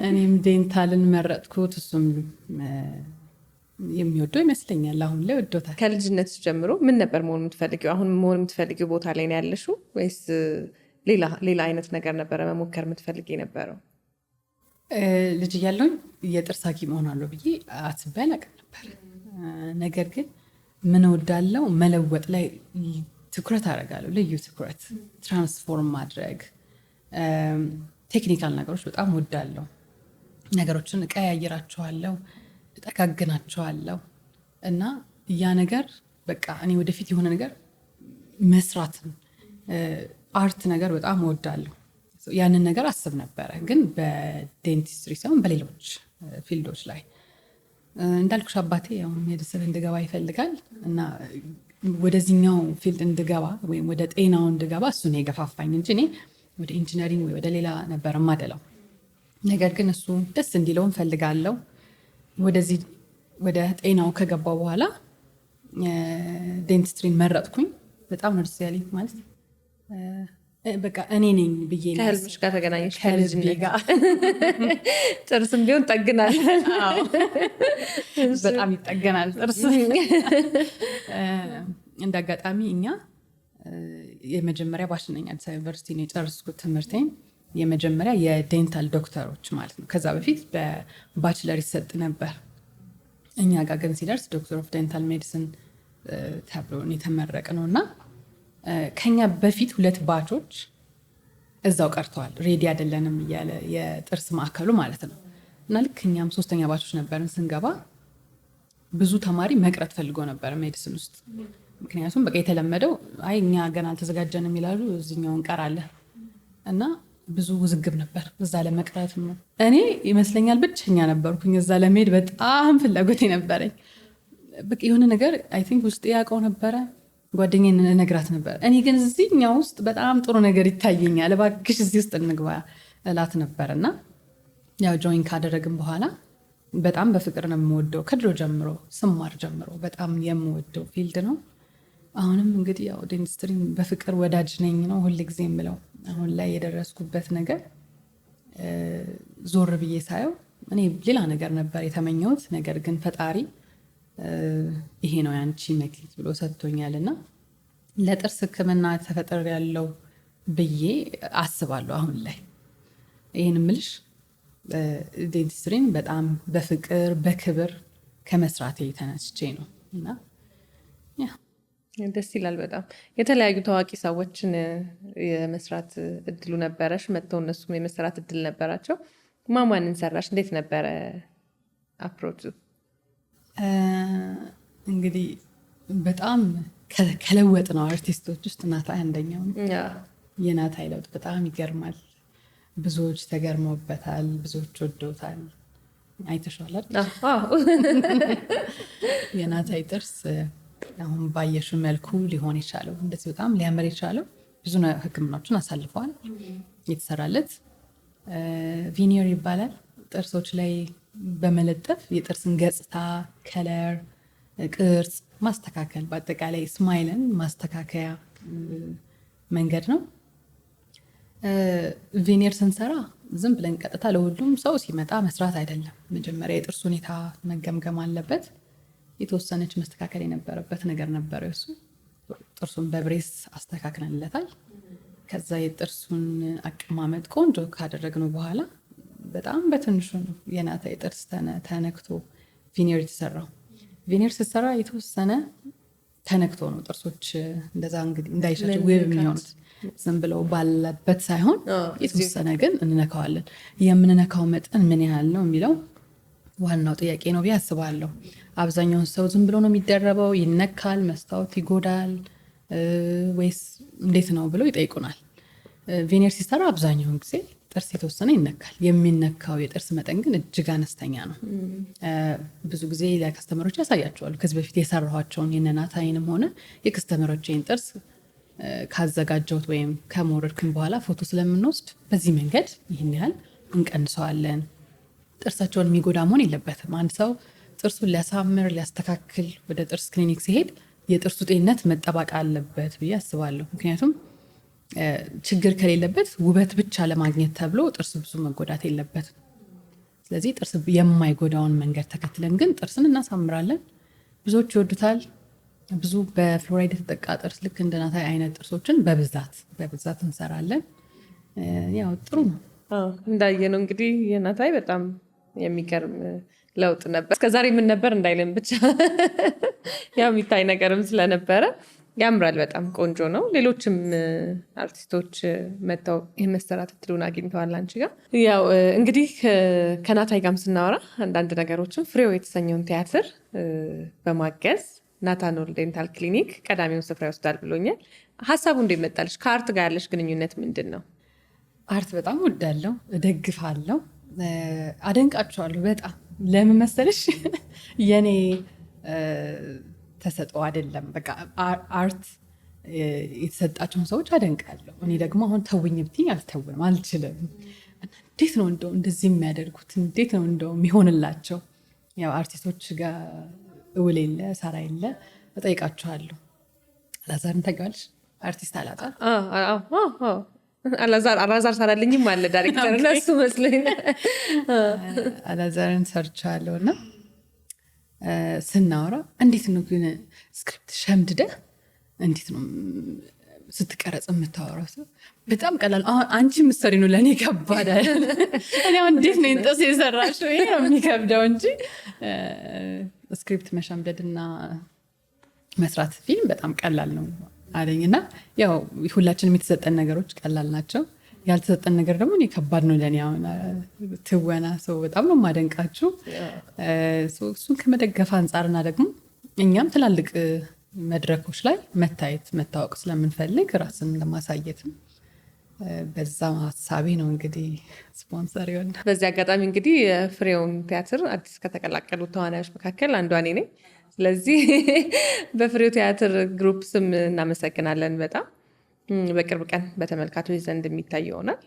እኔም ዴንታልን መረጥኩት እሱም የሚወደው ይመስለኛል። አሁን ላይ ወዶታል። ከልጅነት ጀምሮ ምን ነበር መሆን የምትፈልጊው? አሁን መሆን የምትፈልጊው ቦታ ላይ ነው ያለሽው ወይስ ሌላ አይነት ነገር ነበረ መሞከር የምትፈልጊ የነበረው? ልጅ እያለሁኝ የጥርስ ሐኪም እሆናለሁ ብዬ አስቤ አላውቅም ነበር። ነገር ግን ምን እወዳለሁ መለወጥ ላይ ትኩረት አደርጋለሁ። ልዩ ትኩረት ትራንስፎርም ማድረግ ቴክኒካል ነገሮች በጣም እወዳለሁ። ነገሮችን እቀያይራቸዋለሁ፣ እጠጋግናቸዋለሁ እና ያ ነገር በቃ እኔ ወደፊት የሆነ ነገር መስራትን አርት ነገር በጣም እወዳለሁ። ያንን ነገር አስብ ነበረ ግን በዴንቲስትሪ ሳይሆን በሌሎች ፊልዶች ላይ እንዳልኩሽ አባቴ ያው ሜዲሲን እንድገባ ይፈልጋል እና ወደዚህኛው ፊልድ እንድገባ ወይም ወደ ጤናው እንድገባ እሱ ነው የገፋፋኝ እንጂ እኔ ወደ ኢንጂነሪንግ ወይ ወደ ሌላ ነበር የማደላው። ነገር ግን እሱ ደስ እንዲለውን ፈልጋለሁ። ወደዚህ ወደ ጤናው ከገባው በኋላ ዴንቲስትሪን መረጥኩኝ። በጣም ነው ደስ ያለኝ። ማለት በቃ እኔ ነኝ ብዬ ነው። ከህልምሽ ጋር ተገናኘሽ ከልጅነት ጋር ጥርስም ቢሆን ጠግናል። በጣም ይጠገናል ጥርስ። እንደ አጋጣሚ እኛ የመጀመሪያ ባሽነኛ አዲስ አበባ ዩኒቨርሲቲ ነው የጨረስኩት ትምህርቴን። የመጀመሪያ የዴንታል ዶክተሮች ማለት ነው። ከዛ በፊት በባችለር ይሰጥ ነበር። እኛ ጋር ግን ሲደርስ ዶክተር ኦፍ ዴንታል ሜዲሲን ተብሎ የተመረቅ ነው እና ከኛ በፊት 2 ባቾች እዛው ቀርተዋል። ሬዲ አይደለንም እያለ የጥርስ ማዕከሉ ማለት ነው እና ልክ እኛም 3ኛ ባቾች ነበርን። ስንገባ ብዙ ተማሪ መቅረት ፈልጎ ነበር ሜዲሲን ውስጥ። ምክንያቱም በቃ የተለመደው አይ እኛ ገና አልተዘጋጀንም ይላሉ፣ እዚህኛው እንቀራለን እና ብዙ ውዝግብ ነበር እዛ ለመቅረት ነው። እኔ ይመስለኛል ብቸኛ ነበርኩኝ እዛ ለመሄድ በጣም ፍላጎት ነበረኝ። በቃ የሆነ ነገር አይ ቲንክ ውስጥ ያውቀው ነበረ። ጓደኛዬን እነግራት ነበር። እኔ ግን እዚህኛው ውስጥ በጣም ጥሩ ነገር ይታየኛል፣ እባክሽ እዚህ ውስጥ እንግባ እላት ነበር እና ያው ጆይን ካደረግን በኋላ በጣም በፍቅር ነው የምወደው። ከድሮ ጀምሮ ስማር ጀምሮ በጣም የምወደው ፊልድ ነው። አሁንም እንግዲህ ያው ዴንቲስትሪ በፍቅር ወዳጅ ነኝ ነው ሁል ጊዜ የምለው። አሁን ላይ የደረስኩበት ነገር ዞር ብዬ ሳየው እኔ ሌላ ነገር ነበር የተመኘሁት። ነገር ግን ፈጣሪ ይሄ ነው ያንቺ መክሊት ብሎ ሰጥቶኛል እና ለጥርስ ሕክምና ተፈጥሮ ያለው ብዬ አስባለሁ። አሁን ላይ ይህን ምልሽ ዴንቲስትሪን በጣም በፍቅር በክብር ከመስራቴ የተነስቼ ነው እና ደስ ይላል በጣም። የተለያዩ ታዋቂ ሰዎችን የመስራት እድሉ ነበረሽ? መጥተው እነሱም የመስራት እድል ነበራቸው? ማንን ሰራሽ? እንዴት ነበረ አፕሮቹ? እንግዲህ በጣም ከለወጥ ነው አርቲስቶች ውስጥ ናታይ አንደኛው ነው። የናታይ ለውጥ በጣም ይገርማል። ብዙዎች ተገርመውበታል፣ ብዙዎች ወደውታል። አይተሽዋል አይደል? የናታይ ጥርስ አሁን ባየሹ መልኩ ሊሆን የቻለው እንደዚህ በጣም ሊያምር የቻለው ብዙ ህክምናዎችን አሳልፈዋል። የተሰራለት ቪኒር ይባላል። ጥርሶች ላይ በመለጠፍ የጥርስን ገጽታ፣ ከለር፣ ቅርጽ ማስተካከል፣ በአጠቃላይ ስማይልን ማስተካከያ መንገድ ነው። ቪኒር ስንሰራ ዝም ብለን ቀጥታ ለሁሉም ሰው ሲመጣ መስራት አይደለም። መጀመሪያ የጥርስ ሁኔታ መገምገም አለበት። የተወሰነች መስተካከል የነበረበት ነገር ነበረ። እሱ ጥርሱን በብሬስ አስተካክለንለታል። ከዛ የጥርሱን አቀማመጥ ቆንጆ ካደረግነው በኋላ በጣም በትንሹ ነው የናታይ ጥርስ ተነክቶ ቪኒር የተሰራው። ቪኒር ሲሰራ የተወሰነ ተነክቶ ነው ጥርሶች እንደዛ እንግዲህ እንዳይሸቱ ውብ የሚሆኑት። ዝም ብለው ባለበት ሳይሆን የተወሰነ ግን እንነካዋለን። የምንነካው መጠን ምን ያህል ነው የሚለው ዋናው ጥያቄ ነው ብዬ አስባለሁ። አብዛኛውን ሰው ዝም ብሎ ነው የሚደረበው፣ ይነካል፣ መስታወት ይጎዳል ወይስ እንዴት ነው ብለው ይጠይቁናል። ቪኒር ሲሰራ አብዛኛውን ጊዜ ጥርስ የተወሰነ ይነካል። የሚነካው የጥርስ መጠን ግን እጅግ አነስተኛ ነው። ብዙ ጊዜ ለከስተመሮች ያሳያቸዋሉ። ከዚህ በፊት የሰራኋቸውን የናታይንም ሆነ የከስተመሮችን ጥርስ ካዘጋጀሁት ወይም ከመወረድኩኝ በኋላ ፎቶ ስለምንወስድ በዚህ መንገድ ይህን ያህል እንቀንሰዋለን። ጥርሳቸውን የሚጎዳ መሆን የለበትም። አንድ ሰው ጥርሱን ሊያሳምር ሊያስተካክል ወደ ጥርስ ክሊኒክ ሲሄድ የጥርሱ ጤንነት መጠበቅ አለበት ብዬ አስባለሁ። ምክንያቱም ችግር ከሌለበት ውበት ብቻ ለማግኘት ተብሎ ጥርስ ብዙ መጎዳት የለበትም። ስለዚህ ጥርስ የማይጎዳውን መንገድ ተከትለን ግን ጥርስን እናሳምራለን። ብዙዎች ይወዱታል። ብዙ በፍሎራይድ የተጠቃ ጥርስ ልክ እንደ ናታይ አይነት ጥርሶችን በብዛት እንሰራለን። ያው ጥሩ ነው። እንዳየነው እንግዲህ የናታይ በጣም የሚገርም ለውጥ ነበር። እስከዛሬ ምን ነበር እንዳይለን ብቻ ያው የሚታይ ነገርም ስለነበረ ያምራል። በጣም ቆንጆ ነው። ሌሎችም አርቲስቶች መጥተው የመሰራት እድሉን አግኝተዋል አንቺ ጋር። ያው እንግዲህ ከናታይ ጋርም ስናወራ አንዳንድ ነገሮችን ፍሬው የተሰኘውን ቲያትር በማገዝ ናታኖል ዴንታል ክሊኒክ ቀዳሚውን ስፍራ ይወስዳል ብሎኛል። ሀሳቡ እንዴት መጣልሽ? ከአርት ጋር ያለሽ ግንኙነት ምንድን ነው? አርት በጣም ወዳለው፣ እደግፋለሁ፣ አደንቃቸዋለሁ በጣም። ለምን መሰለሽ የኔ ተሰጠው አይደለም። በቃ አርት የተሰጣቸውን ሰዎች አደንቃለሁ። እኔ ደግሞ አሁን ተውኝ ብትኝ አልተውንም፣ አልችልም። እንዴት ነው እንደው እንደዚህ የሚያደርጉት? እንዴት ነው እንደው የሚሆንላቸው? ያው አርቲስቶች ጋር እውል የለ ሰራ የለ እጠይቃቸዋለሁ። አላዛርን ታውቂዋለሽ? አርቲስት አላዛር ሰራልኝም አለ ዳይሬክተር እና እሱ መስሎኝ አላዛርን ሰርቻለሁ። እና ስናወራ እንዴት ነው ግን ስክሪፕት ሸምድደህ እንዴት ነው ስትቀረጽ የምታወራው? በጣም ቀላል። አሁን አንቺ ምሰሪ ነው ለእኔ ከባድ አይደል? እኔ አሁን እንዴት ነው እንጠስ የሰራሽው? ይሄ ነው የሚከብደው እንጂ ስክሪፕት መሸምደድና መስራት ፊልም በጣም ቀላል ነው አለኝ። እና ያው ሁላችንም የተሰጠን ነገሮች ቀላል ናቸው። ያልተሰጠን ነገር ደግሞ እኔ ከባድ ነው ለእኔ። አሁን ትወና ሰው በጣም ነው የማደንቃችሁ። እሱን ከመደገፍ አንጻርና ደግሞ እኛም ትላልቅ መድረኮች ላይ መታወቅ ስለምንፈልግ ራስን ለማሳየትም በዛ ሀሳቤ ነው እንግዲህ ስፖንሰር ይሆን። በዚህ አጋጣሚ እንግዲህ ፍሬውን ቲያትር አዲስ ከተቀላቀሉ ተዋናዮች መካከል አንዷ እኔ ነኝ። ስለዚህ በፍሬው ቲያትር ግሩፕ ስም እናመሰግናለን በጣም። በቅርብ ቀን በተመልካቾች ዘንድ የሚታይ ይሆናል።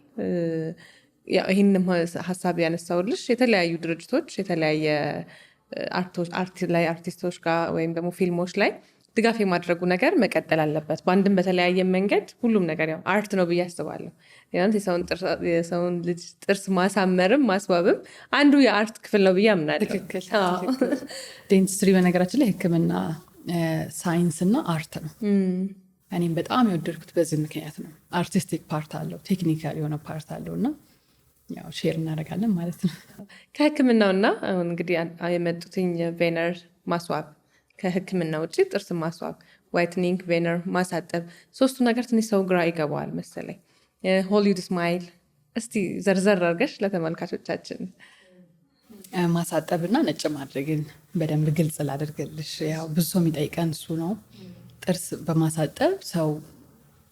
ይህንም ሀሳብ ያነሳውልሽ የተለያዩ ድርጅቶች የተለያየ አርቲስቶች ጋር ወይም ደግሞ ፊልሞች ላይ ድጋፍ የማድረጉ ነገር መቀጠል አለበት። በአንድም በተለያየ መንገድ ሁሉም ነገር ያው አርት ነው ብዬ አስባለሁ። የሰውን ልጅ ጥርስ ማሳመርም ማስዋብም አንዱ የአርት ክፍል ነው ብዬ አምናለሁ። ትክክል። ዴንቲስትሪ በነገራችን ላይ ሕክምና ሳይንስና አርት ነው። እኔም በጣም የወደድኩት በዚህ ምክንያት ነው። አርቲስቲክ ፓርት አለው፣ ቴክኒካል የሆነ ፓርት አለው እና ያው ሼር እናደርጋለን ማለት ነው። ከሕክምናውና አሁን እንግዲህ የመጡትኝ ቬነር ማስዋብ ከህክምና ውጭ ጥርስ ማስዋብ፣ ዋይትኒንግ፣ ቬነር ማሳጠብ፣ ሶስቱ ነገር ትንሽ ሰው ግራ ይገባዋል መሰለኝ። ሆሊውድ ስማይል እስቲ ዘርዘር አድርገሽ ለተመልካቾቻችን። ማሳጠብና ነጭ ማድረግን በደንብ ግልጽ ላደርግልሽ። ያው ብዙ ሰው የሚጠይቀን እሱ ነው። ጥርስ በማሳጠብ ሰው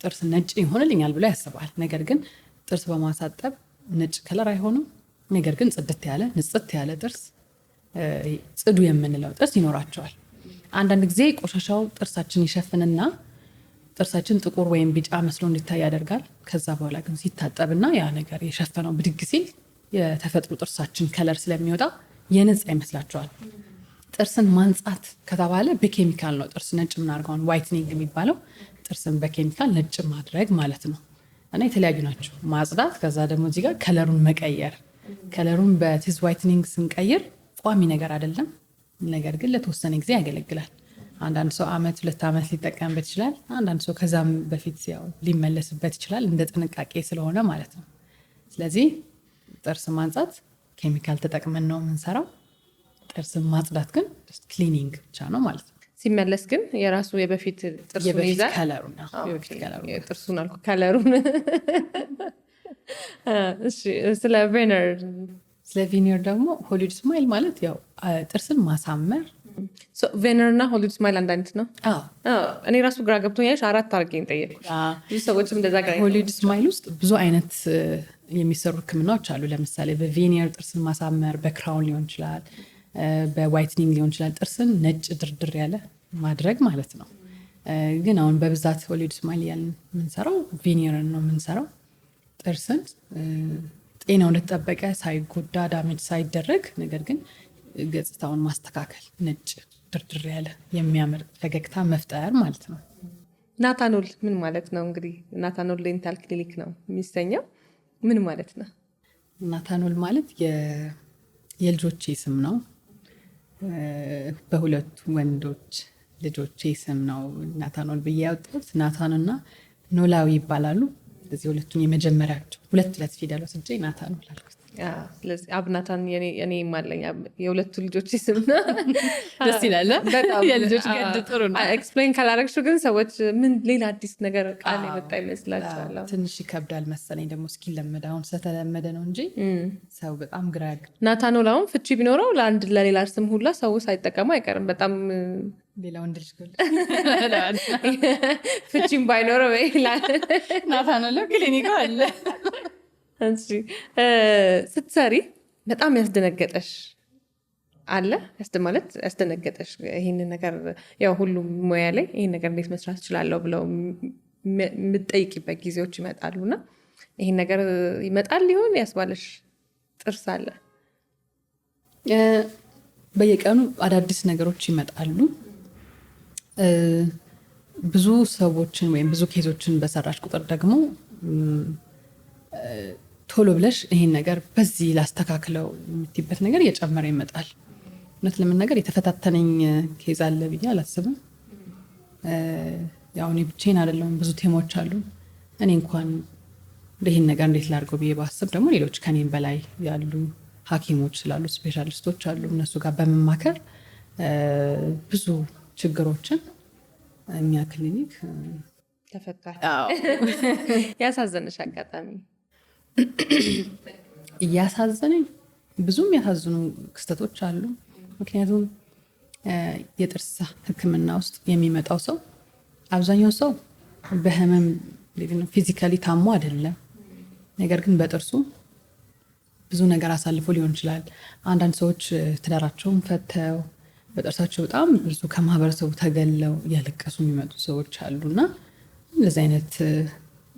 ጥርስ ነጭ ይሆንልኛል ብሎ ያስባል። ነገር ግን ጥርስ በማሳጠብ ነጭ ከለር አይሆንም። ነገር ግን ጽድት ያለ ንጽት ያለ ጥርስ፣ ጽዱ የምንለው ጥርስ ይኖራቸዋል። አንዳንድ ጊዜ ቆሻሻው ጥርሳችን ይሸፍንና ጥርሳችን ጥቁር ወይም ቢጫ መስሎ እንዲታይ ያደርጋል። ከዛ በኋላ ግን ሲታጠብና ያ ነገር የሸፈነው ብድግ ሲል የተፈጥሮ ጥርሳችን ከለር ስለሚወጣ የነጻ ይመስላቸዋል። ጥርስን ማንጻት ከተባለ በኬሚካል ነው ጥርስ ነጭ ምናርገውን ዋይትኒንግ የሚባለው ጥርስን በኬሚካል ነጭ ማድረግ ማለት ነው። እና የተለያዩ ናቸው ማጽዳት። ከዛ ደግሞ እዚህ ጋር ከለሩን መቀየር። ከለሩን በቲዝ ዋይትኒንግ ስንቀይር ቋሚ ነገር አይደለም፣ ነገር ግን ለተወሰነ ጊዜ ያገለግላል። አንዳንድ ሰው አመት 2 ዓመት ሊጠቀምበት ይችላል። አንዳንድ ሰው ከዛም በፊት ያው ሊመለስበት ይችላል፣ እንደ ጥንቃቄ ስለሆነ ማለት ነው። ስለዚህ ጥርስ ማንጻት ኬሚካል ተጠቅመን ነው የምንሰራው። ጥርስ ማጽዳት ግን ክሊኒንግ ብቻ ነው ማለት ነው። ሲመለስ ግን የራሱ የበፊት ጥርሱን ይዛል። ከለሩን ጥርሱን አልኩ ከለሩን። ስለ ቬነር ደግሞ ሆሊውድ ስማይል ማለት ያው ጥርስን ማሳመር። ቬነር እና ሆሊውድ ስማይል አንድ አይነት ነው። እኔ ራሱ ግራ ገብቶኛል። 4 አድርጌን ጠየቅኩሽ። ብዙ ሰዎችም እንደዛ ግራ። ሆሊውድ ስማይል ውስጥ ብዙ አይነት የሚሰሩ ህክምናዎች አሉ። ለምሳሌ በቬኒየር ጥርስን ማሳመር በክራውን ሊሆን ይችላል፣ በዋይትኒንግ ሊሆን ይችላል። ጥርስን ነጭ ድርድር ያለ ማድረግ ማለት ነው። ግን አሁን በብዛት ሆሊውድ ስማይል ያልን የምንሰራው ቪኒየርን ነው የምንሰራው። ጥርስን ጤናው እንደተጠበቀ ሳይጎዳ ዳሜጅ ሳይደረግ፣ ነገር ግን ገጽታውን ማስተካከል፣ ነጭ ድርድር ያለ የሚያምር ፈገግታ መፍጠር ማለት ነው። ናታኖል ምን ማለት ነው? እንግዲህ ናታኖል ዴንታል ክሊኒክ ነው የሚሰኘው። ምን ማለት ነው ናታኖል ማለት? የልጆቼ ስም ነው። በሁለቱ ወንዶች ልጆቼ ስም ነው ናታኖል ብዬ ያወጣሁት። ናታንና ኖላዊ ይባላሉ። ስለዚህ ሁለቱን የመጀመሪያቸው ሁለት ፊደል ወስጄ ናታኖል አልኩት። ስለዚህ አብናታን የኔ ማለኝ የሁለቱ ልጆች ስም ነው። ደስ ይላል። የልጆች ገድ ጥሩ ነው። ኤክስፕሌን ካላረግሽው ግን ሰዎች ምን ሌላ አዲስ ነገር ቃል የመጣ ይመስላቸዋል። ትንሽ ይከብዳል መሰለኝ ደግሞ እስኪለመድ። አሁን ስለተለመደ ነው እንጂ ሰው በጣም ግራ ናታኖል አሁን ፍቺ ቢኖረው ለአንድ ለሌላ ስም ሁላ ሰው ሳይጠቀሙ አይቀርም። በጣም ሌላ ወንድ ልጅ ፍቺም ባይኖረው ናታኖል ክሊኒክ አለ። ስትሰሪ በጣም ያስደነገጠሽ አለ? ማለት ያስደነገጠሽ ይህንን ነገር ያው ሁሉም ሙያ ላይ ይህን ነገር እንዴት መስራት እችላለሁ ብለው የምትጠይቂበት ጊዜዎች ይመጣሉና ይህን ነገር ይመጣል ሊሆን ያስባለሽ ጥርስ አለ? በየቀኑ አዳዲስ ነገሮች ይመጣሉ። ብዙ ሰዎችን ወይም ብዙ ኬዞችን በሰራሽ ቁጥር ደግሞ ቶሎ ብለሽ ይሄን ነገር በዚህ ላስተካክለው የምትይበት ነገር እየጨመረ ይመጣል። እውነት ለመናገር የተፈታተነኝ ኬዝ አለ ብዬ አላስብም። ያው እኔ ብቻዬን አይደለሁም፣ ብዙ ቲሞች አሉ። እኔ እንኳን ይህን ነገር እንዴት ላድርገው ብዬ ባስብ ደግሞ ሌሎች ከኔም በላይ ያሉ ሐኪሞች ስላሉ ስፔሻሊስቶች አሉ። እነሱ ጋር በመማከር ብዙ ችግሮችን እኛ ክሊኒክ ተፈታ። ያሳዘነሽ አጋጣሚ? እያሳዘነኝ ብዙም ያሳዝኑ ክስተቶች አሉ። ምክንያቱም የጥርስ ሕክምና ውስጥ የሚመጣው ሰው አብዛኛው ሰው በህመም ፊዚካሊ ታሞ አይደለም፣ ነገር ግን በጥርሱ ብዙ ነገር አሳልፎ ሊሆን ይችላል። አንዳንድ ሰዎች ትዳራቸውን ፈተው በጥርሳቸው በጣም ብዙ ከማህበረሰቡ ተገለው እያለቀሱ የሚመጡ ሰዎች አሉና እንደዚህ አይነት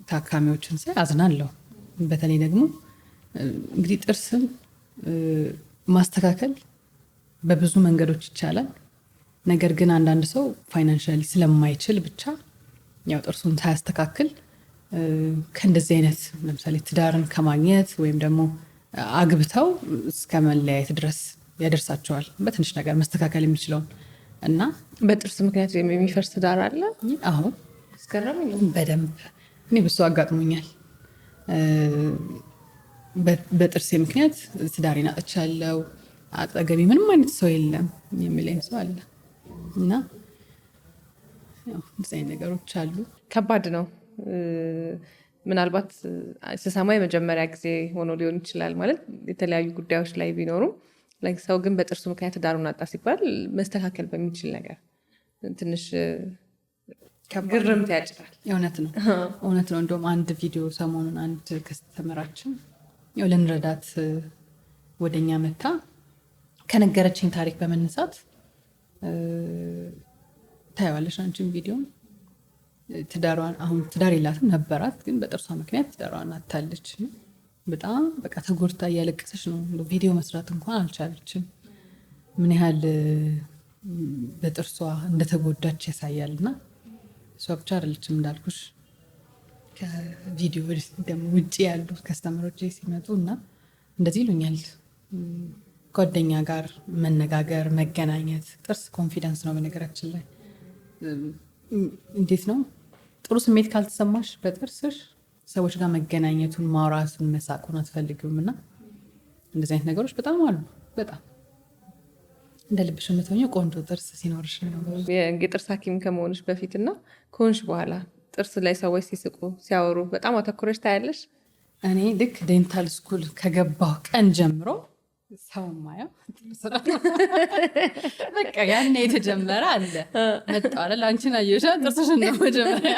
ታካሚዎችን ሳይ አዝናለሁ። በተለይ ደግሞ እንግዲህ ጥርስን ማስተካከል በብዙ መንገዶች ይቻላል። ነገር ግን አንዳንድ ሰው ፋይናንሻሊ ስለማይችል ብቻ ያው ጥርሱን ሳያስተካክል ከእንደዚህ አይነት ለምሳሌ ትዳርን ከማግኘት ወይም ደግሞ አግብተው እስከ መለያየት ድረስ ያደርሳቸዋል። በትንሽ ነገር መስተካከል የሚችለውን እና በጥርስ ምክንያት የሚፈርስ ትዳር አለ። አሁን በደንብ እኔ ብሶ አጋጥሞኛል። በጥርሴ ምክንያት ትዳሬን አጥቻለሁ፣ አጠገቢ ምንም አይነት ሰው የለም የሚለኝ ሰው አለ እና እንደዚህ አይነት ነገሮች አሉ። ከባድ ነው። ምናልባት ስሰማ የመጀመሪያ ጊዜ ሆኖ ሊሆን ይችላል። ማለት የተለያዩ ጉዳዮች ላይ ቢኖሩም ሰው ግን በጥርሱ ምክንያት ትዳሩን አጣ ሲባል መስተካከል በሚችል ነገር ትንሽ ግርምት ያጭራል። እውነት ነው። እንደውም አንድ ቪዲዮ ሰሞኑን አንድ ከስተመራችን ያው ልንረዳት ወደኛ መታ ከነገረችኝ ታሪክ በመነሳት ታየዋለሽ አንቺን ቪዲዮ። ትዳሯን አሁን ትዳር የላትም ነበራት፣ ግን በጥርሷ ምክንያት ትዳሯን አታለች። በጣም በቃ ተጎድታ እያለቀሰች ነው። ቪዲዮ መስራት እንኳን አልቻለችም። ምን ያህል በጥርሷ እንደተጎዳች ያሳያል። እና እሷ ብቻ አይደለችም እንዳልኩሽ፣ ከቪዲዮ ደግሞ ውጭ ያሉ ከስተመሮች ሲመጡ እና እንደዚህ ይሉኛል። ጓደኛ ጋር መነጋገር፣ መገናኘት። ጥርስ ኮንፊደንስ ነው በነገራችን ላይ። እንዴት ነው ጥሩ ስሜት ካልተሰማሽ በጥርስሽ ሰዎች ጋር መገናኘቱን፣ ማውራቱን፣ መሳቁን አትፈልጊውም። እና እንደዚህ አይነት ነገሮች በጣም አሉ። በጣም እንደ ልብሽ የምትሆኚው ቆንጆ ጥርስ ሲኖርሽ ነው። የጥርስ ሐኪም ከመሆንሽ በፊት እና ከሆንሽ በኋላ ጥርስ ላይ ሰዎች ሲስቁ ሲያወሩ በጣም አተኩረሽ ታያለሽ? እኔ ልክ ዴንታል ስኩል ከገባሁ ቀን ጀምሮ ሰው ማየው በቃ ያን የተጀመረ አለ መጣ አለ አንቺን አየሻ ጥርስሽን ነው መጀመሪያ።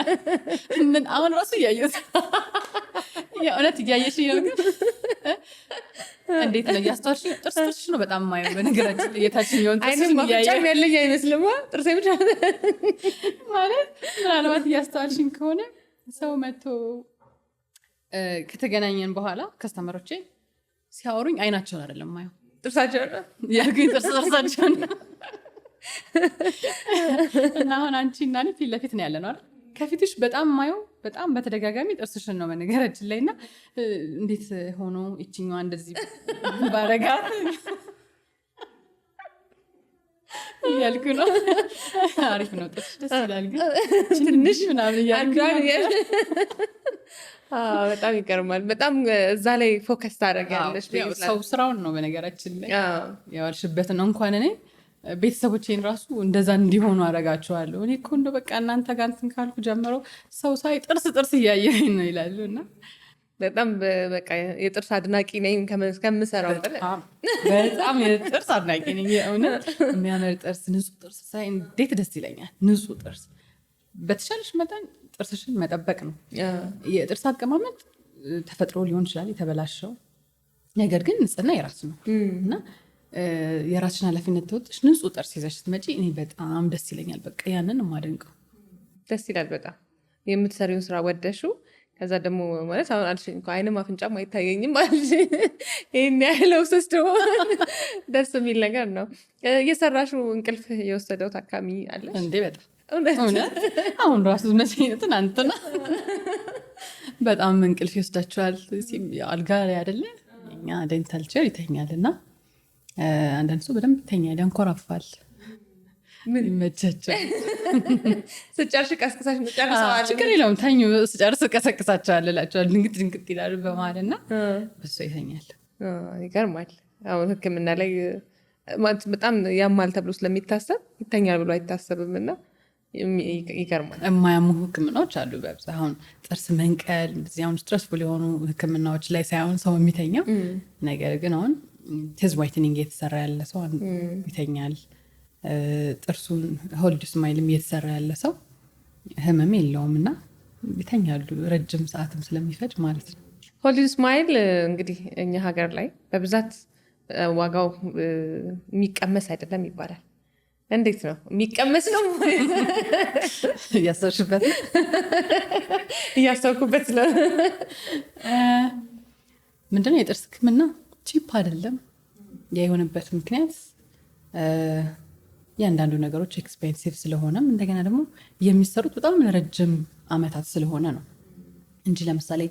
አሁን ራሱ እያየሁት የእውነት እያየሽ ነው ግን እንዴት ነው ያስተዋልሽ? ጥርስሽ ነው በጣም ማየው በነገራችን ላይ የታችኛውን ጥርስሽን እያየሁ ያለኝ አይመስልም ጥርሴ ብቻ ማለት ምናልባት እያስተዋልሽኝ ከሆነ ሰው መጥቶ ከተገናኘን በኋላ ከስተመሮቼ ሲያወሩኝ አይናቸውን አይደለም ማየው ጥርሳቸውን ያልኩኝ ጥርሳቸውን እና አሁን አንቺ እና እኔ ፊት ለፊት ነው ያለ ነው አይደል? ከፊትሽ በጣም ማየው በጣም በተደጋጋሚ ጥርስሽን ነው በነገራችን ላይ እና እንዴት ሆኖ ይችኛዋ እንደዚህ ባረጋት እያልኩ ነው። አሪፍ ነው ጥርስሽ ደስ ይላል ግን ትንሽ ምናምን እያልኩ በጣም ይገርማል። በጣም እዛ ላይ ፎከስ ታደርጊያለሽ። ሰው ስራውን ነው በነገራችን ላይ ያዋልሽበትን እንኳን እኔ ቤተሰቦቼን ራሱ እንደዛ እንዲሆኑ አደርጋቸዋለሁ። እኔ እኮ እንደው በቃ እናንተ ጋር እንትን ካልኩ ጀምሮ ሰው ሳይ ጥርስ እያየኝ ነው ይላሉ እና በጣም በቃ የጥርስ አድናቂ ነኝ ከምሰራው በጣም የጥርስ አድናቂ ነኝ። የእውነት የሚያምር ጥርስ ንጹህ ጥርስ ሳይ እንዴት ደስ ይለኛል። ንጹህ ጥርስ በተሻለሽ መጠን ጥርስሽን መጠበቅ ነው። የጥርስ አቀማመጥ ተፈጥሮ ሊሆን ይችላል የተበላሸው ነገር ግን ንጽህና የራስ ነው እና የራስሽን ኃላፊነት ተወጥሽ ንጹህ ጥርስ ይዘሽ ስትመጪ እኔ በጣም ደስ ይለኛል። በቃ ያንን የማደንቀው ደስ ይላል በጣም የምትሰሪውን ስራ ወደሹ። ከዛ ደግሞ ማለት አሁን አልሽ እንኳ አይንም አፍንጫም አይታየኝም አልሽ። ይሄን ያለው ውስጥ ደግሞ ደስ የሚል ነገር ነው። እየሰራሹ እንቅልፍ የወሰደው ታካሚ አለ እንዴ? በጣም እውነት አሁን ራሱ ትናንትና በጣም እንቅልፍ ይወስዳቸዋል። አልጋ ላይ አይደለ እኛ ዴንታል ቼር ይተኛል እና አንዳንድ ሰው በደንብ ይተኛል፣ ያንኮራፋል። ምን ይመቻቸው ስጨርሽ ቀስቅሳሽ ጨርሰዋል ችግር የለውም ተኙ ስጨርስ ቀሰቅሳቸዋል እላቸዋል። ድንግጥ ይላሉ በመሀል እና በሱ ይተኛል። ይገርማል። አሁን ሕክምና ላይ በጣም ያማል ተብሎ ስለሚታሰብ ይተኛል ብሎ አይታሰብም እና ይገርማል። የማያሙ ሕክምናዎች አሉ በብዛት አሁን ጥርስ መንቀል እንደዚህ አሁን ስትረስፉል የሆኑ ሕክምናዎች ላይ ሳይሆን ሰው የሚተኛው ነገር ግን አሁን ቴዝ ዋይትኒንግ እየተሰራ ያለ ሰው ይተኛል። ጥርሱን ሆሊድ ስማይልም እየተሰራ ያለ ሰው ህመም የለውም እና ይተኛሉ ረጅም ሰዓትም ስለሚፈጅ ማለት ነው። ሆሊድ ስማይል እንግዲህ እኛ ሀገር ላይ በብዛት ዋጋው የሚቀመስ አይደለም ይባላል። እንዴት ነው የሚቀመስ ነው? እያሰብሽበት እያሰብኩበት ነው። ምንድነው የጥርስ ህክምና ቺፕ አይደለም። የሆነበት ምክንያት ያንዳንዱ ነገሮች ኤክስፔንሲቭ ስለሆነም እንደገና ደግሞ የሚሰሩት በጣም ለረጅም አመታት ስለሆነ ነው እንጂ ለምሳሌ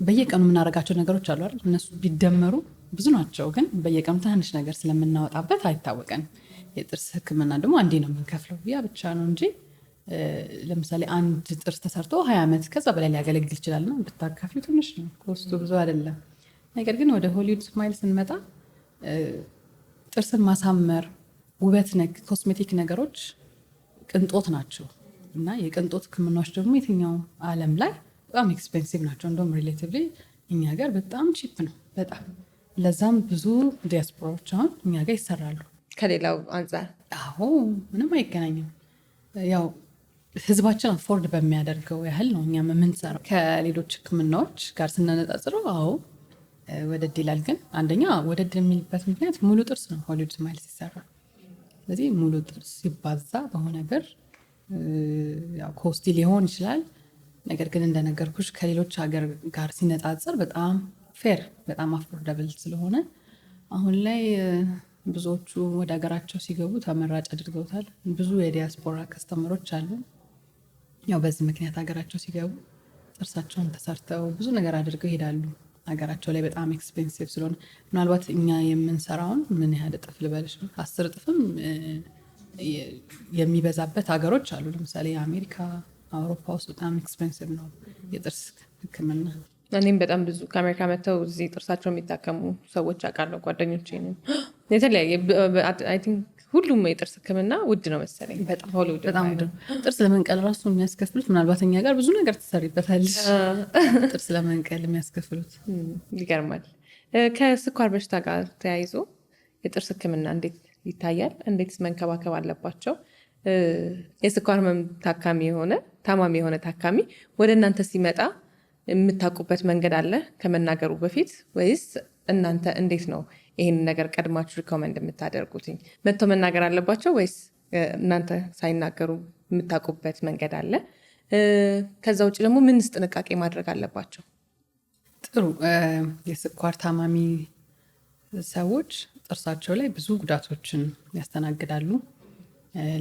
በየቀኑ የምናደርጋቸው ነገሮች አሉ አይደል? እነሱ ቢደመሩ ብዙ ናቸው፣ ግን በየቀኑ ትንሽ ነገር ስለምናወጣበት አይታወቀንም። የጥርስ ህክምና ደግሞ አንዴ ነው የምንከፍለው፣ ያ ብቻ ነው እንጂ ለምሳሌ አንድ ጥርስ ተሰርቶ 20 ዓመት ከዛ በላይ ሊያገለግል ይችላልና ብታካፊው ትንሽ ነው፣ ኮስቱ ብዙ አይደለም። ነገር ግን ወደ ሆሊውድ ስማይል ስንመጣ ጥርስን ማሳመር ውበት ነክ ኮስሜቲክ ነገሮች ቅንጦት ናቸው እና የቅንጦት ህክምናዎች ደግሞ የትኛው ዓለም ላይ በጣም ኤክስፔንሲቭ ናቸው። እንደውም ሪሌቲቭሊ እኛ ጋር በጣም ቺፕ ነው በጣም። ለዛም ብዙ ዲያስፖራዎች አሁን እኛ ጋር ይሰራሉ ከሌላው አንጻር። አዎ ምንም አይገናኝም። ያው ህዝባችን አፎርድ በሚያደርገው ያህል ነው እኛም የምንሰራው። ከሌሎች ህክምናዎች ጋር ስናነጻጽረው አዎ ወደድ ይላል። ግን አንደኛ ወደድ የሚልበት ምክንያት ሙሉ ጥርስ ነው ሆሊውድ ስማይል ሲሰራ። ስለዚህ ሙሉ ጥርስ ሲባዛ በሆነ ብር ያው ኮስቲ ሊሆን ይችላል። ነገር ግን እንደነገርኩሽ ከሌሎች ሀገር ጋር ሲነጻጸር በጣም ፌር በጣም አፎርደብል ስለሆነ አሁን ላይ ብዙዎቹ ወደ ሀገራቸው ሲገቡ ተመራጭ አድርገውታል። ብዙ የዲያስፖራ ከስተመሮች አሉ። ያው በዚህ ምክንያት ሀገራቸው ሲገቡ ጥርሳቸውን ተሰርተው ብዙ ነገር አድርገው ይሄዳሉ። ሀገራቸው ላይ በጣም ኤክስፔንሲቭ ስለሆነ ምናልባት እኛ የምንሰራውን ምን ያህል እጥፍ ልበልሽ 10 እጥፍም የሚበዛበት ሀገሮች አሉ። ለምሳሌ አሜሪካ፣ አውሮፓ ውስጥ በጣም ኤክስፔንሲቭ ነው የጥርስ ህክምና። እኔም በጣም ብዙ ከአሜሪካ መጥተው እዚህ ጥርሳቸው የሚታከሙ ሰዎች አውቃለሁ፣ ጓደኞቼ ነው። የተለያየ አይ ቲንክ ሁሉም የጥርስ ህክምና ውድ ነው መሰለኝ። በጣም ውድ ነው። ጥርስ ለመንቀል ራሱ የሚያስከፍሉት ምናልባት እኛ ጋር ብዙ ነገር ትሰሪበታለሽ። ጥርስ ለመንቀል የሚያስከፍሉት ይገርማል። ከስኳር በሽታ ጋር ተያይዞ የጥርስ ህክምና እንዴት ይታያል? እንዴትስ መንከባከብ አለባቸው? የስኳር ህመም ታማሚ የሆነ ታካሚ ወደ እናንተ ሲመጣ የምታውቁበት መንገድ አለ ከመናገሩ በፊት ወይስ እናንተ እንዴት ነው ይህን ነገር ቀድማችሁ ሪኮመንድ የምታደርጉትኝ? መጥተው መናገር አለባቸው ወይስ እናንተ ሳይናገሩ የምታውቁበት መንገድ አለ? ከዛ ውጭ ደግሞ ምንስ ጥንቃቄ ማድረግ አለባቸው? ጥሩ። የስኳር ታማሚ ሰዎች ጥርሳቸው ላይ ብዙ ጉዳቶችን ያስተናግዳሉ።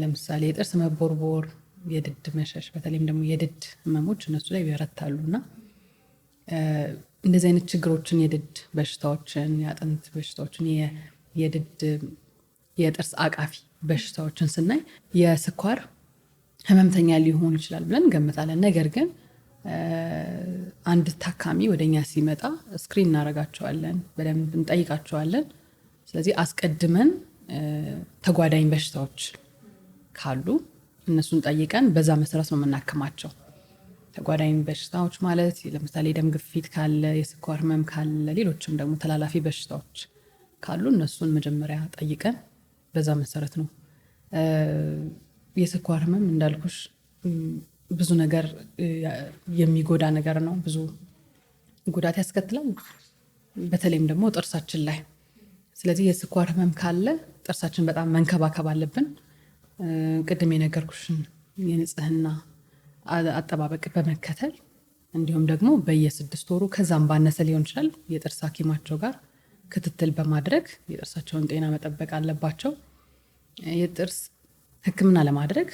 ለምሳሌ የጥርስ መቦርቦር፣ የድድ መሸሽ፣ በተለይም ደግሞ የድድ ህመሞች እነሱ ላይ ይበረታሉ እና እንደዚህ አይነት ችግሮችን የድድ በሽታዎችን፣ የአጥንት በሽታዎችን፣ የድድ የጥርስ አቃፊ በሽታዎችን ስናይ የስኳር ህመምተኛ ሊሆኑ ይችላል ብለን እንገምታለን። ነገር ግን አንድ ታካሚ ወደኛ ሲመጣ ስክሪን እናደርጋቸዋለን፣ በደንብ እንጠይቃቸዋለን። ስለዚህ አስቀድመን ተጓዳኝ በሽታዎች ካሉ እነሱን ጠይቀን በዛ መሰረት ነው የምናክማቸው። ተጓዳኝ በሽታዎች ማለት ለምሳሌ ደም ግፊት ካለ፣ የስኳር ህመም ካለ፣ ሌሎችም ደግሞ ተላላፊ በሽታዎች ካሉ እነሱን መጀመሪያ ጠይቀን በዛ መሰረት ነው። የስኳር ህመም እንዳልኩሽ ብዙ ነገር የሚጎዳ ነገር ነው። ብዙ ጉዳት ያስከትላል፣ በተለይም ደግሞ ጥርሳችን ላይ። ስለዚህ የስኳር ህመም ካለ ጥርሳችን በጣም መንከባከብ አለብን። ቅድም የነገርኩሽን የንጽህና አጠባበቅ በመከተል እንዲሁም ደግሞ በየ6 ወሩ ከዛም ባነሰ ሊሆን ይችላል የጥርስ ሐኪማቸው ጋር ክትትል በማድረግ የጥርሳቸውን ጤና መጠበቅ አለባቸው። የጥርስ ህክምና ለማድረግ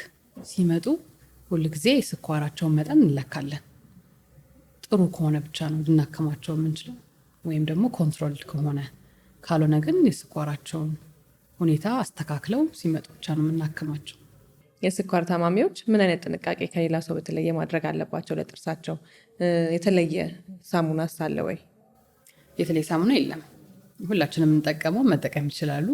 ሲመጡ ሁል ጊዜ የስኳራቸውን መጠን እንለካለን። ጥሩ ከሆነ ብቻ ነው ልናክማቸው የምንችለው፣ ወይም ደግሞ ኮንትሮል ከሆነ። ካልሆነ ግን የስኳራቸውን ሁኔታ አስተካክለው ሲመጡ ብቻ ነው የምናክማቸው። የስኳር ታማሚዎች ምን አይነት ጥንቃቄ ከሌላ ሰው በተለየ ማድረግ አለባቸው? ለጥርሳቸው የተለየ ሳሙና ሳለ ወይ? የተለየ ሳሙና የለም። ሁላችንም የምንጠቀመው መጠቀም ይችላሉ።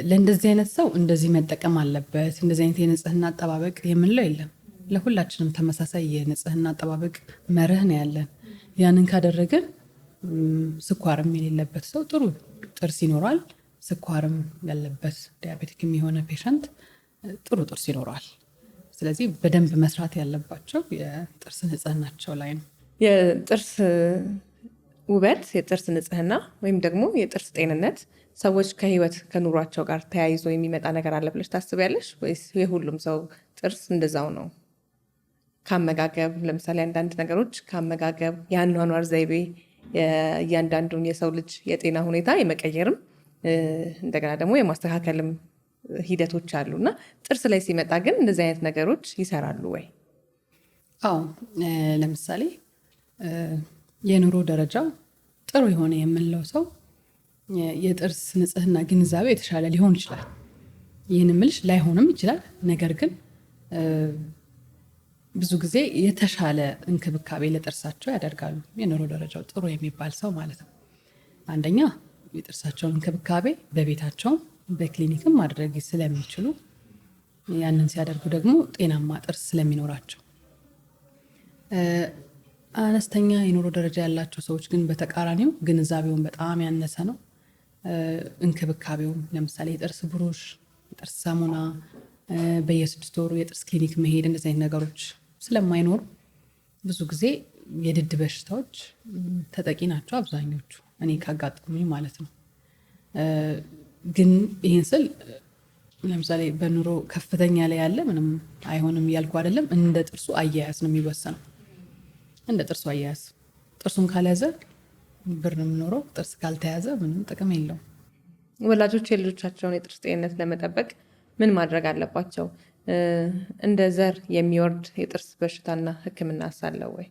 ለእንደዚህ አይነት ሰው እንደዚህ መጠቀም አለበት፣ እንደዚህ አይነት የንጽህና አጠባበቅ የምንለው የለም። ለሁላችንም ተመሳሳይ የንጽህና አጠባበቅ መርህ ነው ያለን። ያንን ካደረግን ስኳርም የሌለበት ሰው ጥሩ ጥርስ ይኖራል። ስኳርም ያለበት ዲያቤቲክም የሆነ ፔሸንት ጥሩ ጥርስ ይኖረዋል። ስለዚህ በደንብ መስራት ያለባቸው የጥርስ ንጽህናቸው ላይ ነው። የጥርስ ውበት፣ የጥርስ ንጽህና ወይም ደግሞ የጥርስ ጤንነት ሰዎች ከህይወት ከኑሯቸው ጋር ተያይዞ የሚመጣ ነገር አለ ብለሽ ታስቢያለሽ ወይስ የሁሉም ሰው ጥርስ እንደዛው ነው? ከአመጋገብ ለምሳሌ አንዳንድ ነገሮች ከአመጋገብ፣ የአኗኗር ዘይቤ እያንዳንዱን የሰው ልጅ የጤና ሁኔታ የመቀየርም እንደገና ደግሞ የማስተካከልም ሂደቶች አሉ እና ጥርስ ላይ ሲመጣ ግን እንደዚህ አይነት ነገሮች ይሰራሉ ወይ? አዎ፣ ለምሳሌ የኑሮ ደረጃው ጥሩ የሆነ የምንለው ሰው የጥርስ ንጽህና ግንዛቤ የተሻለ ሊሆን ይችላል። ይህን ምልሽ ላይሆንም ይችላል። ነገር ግን ብዙ ጊዜ የተሻለ እንክብካቤ ለጥርሳቸው ያደርጋሉ። የኑሮ ደረጃው ጥሩ የሚባል ሰው ማለት ነው። አንደኛ የጥርሳቸውን እንክብካቤ በቤታቸውም በክሊኒክም ማድረግ ስለሚችሉ ያንን ሲያደርጉ ደግሞ ጤናማ ጥርስ ስለሚኖራቸው። አነስተኛ የኑሮ ደረጃ ያላቸው ሰዎች ግን በተቃራኒው ግንዛቤውን በጣም ያነሰ ነው። እንክብካቤውም ለምሳሌ የጥርስ ብሩሽ፣ የጥርስ ሳሙና፣ በየ6 ወሩ የጥርስ ክሊኒክ መሄድ፣ እንደዚህ አይነት ነገሮች ስለማይኖሩ ብዙ ጊዜ የድድ በሽታዎች ተጠቂ ናቸው አብዛኞቹ፣ እኔ ካጋጠሙኝ ማለት ነው። ግን ይህን ስል ለምሳሌ በኑሮ ከፍተኛ ላይ ያለ ምንም አይሆንም እያልኩ አይደለም። እንደ ጥርሱ አያያዝ ነው የሚወሰነው። እንደ ጥርሱ አያያዝ፣ ጥርሱን ካልያዘ ብር ነው የሚኖረው። ጥርስ ካልተያዘ ምንም ጥቅም የለውም። ወላጆች የልጆቻቸውን የጥርስ ጤንነት ለመጠበቅ ምን ማድረግ አለባቸው? እንደ ዘር የሚወርድ የጥርስ በሽታና ሕክምና ሳለው ወይ?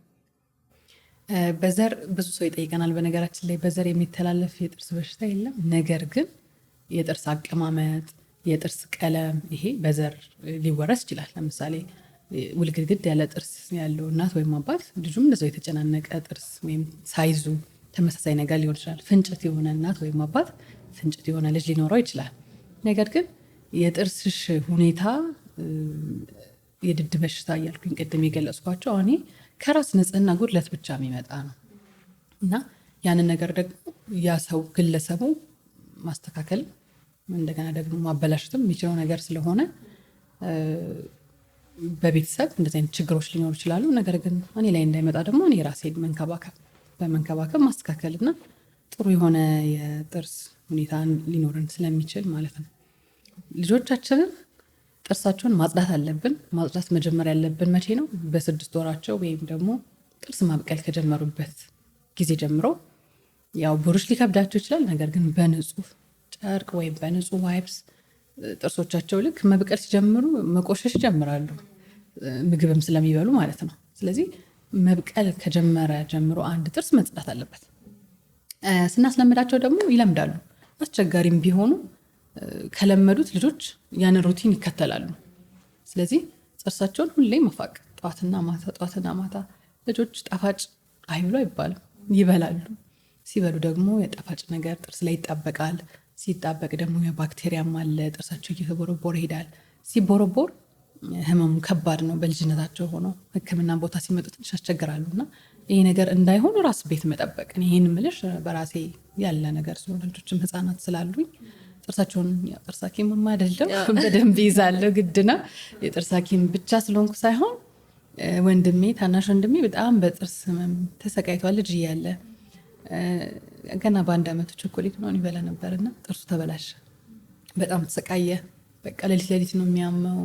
በዘር ብዙ ሰው ይጠይቀናል። በነገራችን ላይ በዘር የሚተላለፍ የጥርስ በሽታ የለም። ነገር ግን የጥርስ አቀማመጥ፣ የጥርስ ቀለም፣ ይሄ በዘር ሊወረስ ይችላል። ለምሳሌ ውልግድግድ ያለ ጥርስ ያለው እናት ወይም አባት ልጁም እንደዛው የተጨናነቀ ጥርስ ወይም ሳይዙ ተመሳሳይ ነገር ሊሆን ይችላል። ፍንጭት የሆነ እናት ወይም አባት ፍንጭት የሆነ ልጅ ሊኖረው ይችላል። ነገር ግን የጥርስሽ ሁኔታ የድድ በሽታ እያልኩኝ ቅድም የገለጽኳቸው እኔ ከራስ ንጽህና ጉድለት ብቻ የሚመጣ ነው እና ያንን ነገር ደግሞ ያ ሰው ግለሰቡ ማስተካከል እንደገና ደግሞ ማበላሸትም የሚችለው ነገር ስለሆነ በቤተሰብ እንደዚህ አይነት ችግሮች ሊኖሩ ይችላሉ። ነገር ግን እኔ ላይ እንዳይመጣ ደግሞ እኔ ራሴን በመንከባከብ ማስተካከልና ጥሩ የሆነ የጥርስ ሁኔታ ሊኖረን ስለሚችል ማለት ነው። ልጆቻችንን ጥርሳቸውን ማጽዳት አለብን። ማጽዳት መጀመር ያለብን መቼ ነው? በ6 ወራቸው ወይም ደግሞ ጥርስ ማብቀል ከጀመሩበት ጊዜ ጀምሮ። ያው ብሩሽ ሊከብዳቸው ይችላል። ነገር ግን በንጹህ ጨርቅ ወይም በንጹህ ዋይፕስ ጥርሶቻቸው ልክ መብቀል ሲጀምሩ መቆሸሽ ይጀምራሉ፣ ምግብም ስለሚበሉ ማለት ነው። ስለዚህ መብቀል ከጀመረ ጀምሮ አንድ ጥርስ መጽዳት አለበት። ስናስለምዳቸው ደግሞ ይለምዳሉ። አስቸጋሪም ቢሆኑ ከለመዱት ልጆች ያንን ሩቲን ይከተላሉ። ስለዚህ ጥርሳቸውን ሁሌ መፋቅ፣ ጠዋትና ማታ። ልጆች ጣፋጭ አይብሉ አይባልም፣ ይበላሉ። ሲበሉ ደግሞ የጣፋጭ ነገር ጥርስ ላይ ይጣበቃል። ሲጣበቅ ደግሞ የባክቴሪያም አለ፣ ጥርሳቸው እየተቦረቦረ ይሄዳል። ሲቦረቦር ህመሙ ከባድ ነው። በልጅነታቸው ሆነው ሕክምና ቦታ ሲመጡ ትንሽ ያስቸግራሉ። እና ይሄ ነገር እንዳይሆኑ ራስ ቤት መጠበቅ። ይህን ምልሽ በራሴ ያለ ነገር ስለሆነ ልጆችም ህፃናት ስላሉኝ ጥርሳቸውን ጥርስ ሐኪምም አይደለም በደንብ ይዛለሁ፣ ግድ ነው። የጥርስ ሐኪም ብቻ ስለሆንኩ ሳይሆን ወንድሜ፣ ታናሽ ወንድሜ በጣም በጥርስ ህመም ተሰቃይቷል። ልጅ እያለ ገና በ1 ዓመቱ ቸኮሌት ነው ይበላ ነበርና ጥርሱ ተበላሸ። በጣም ተሰቃየ። በቃ ሌሊት ነው የሚያመው።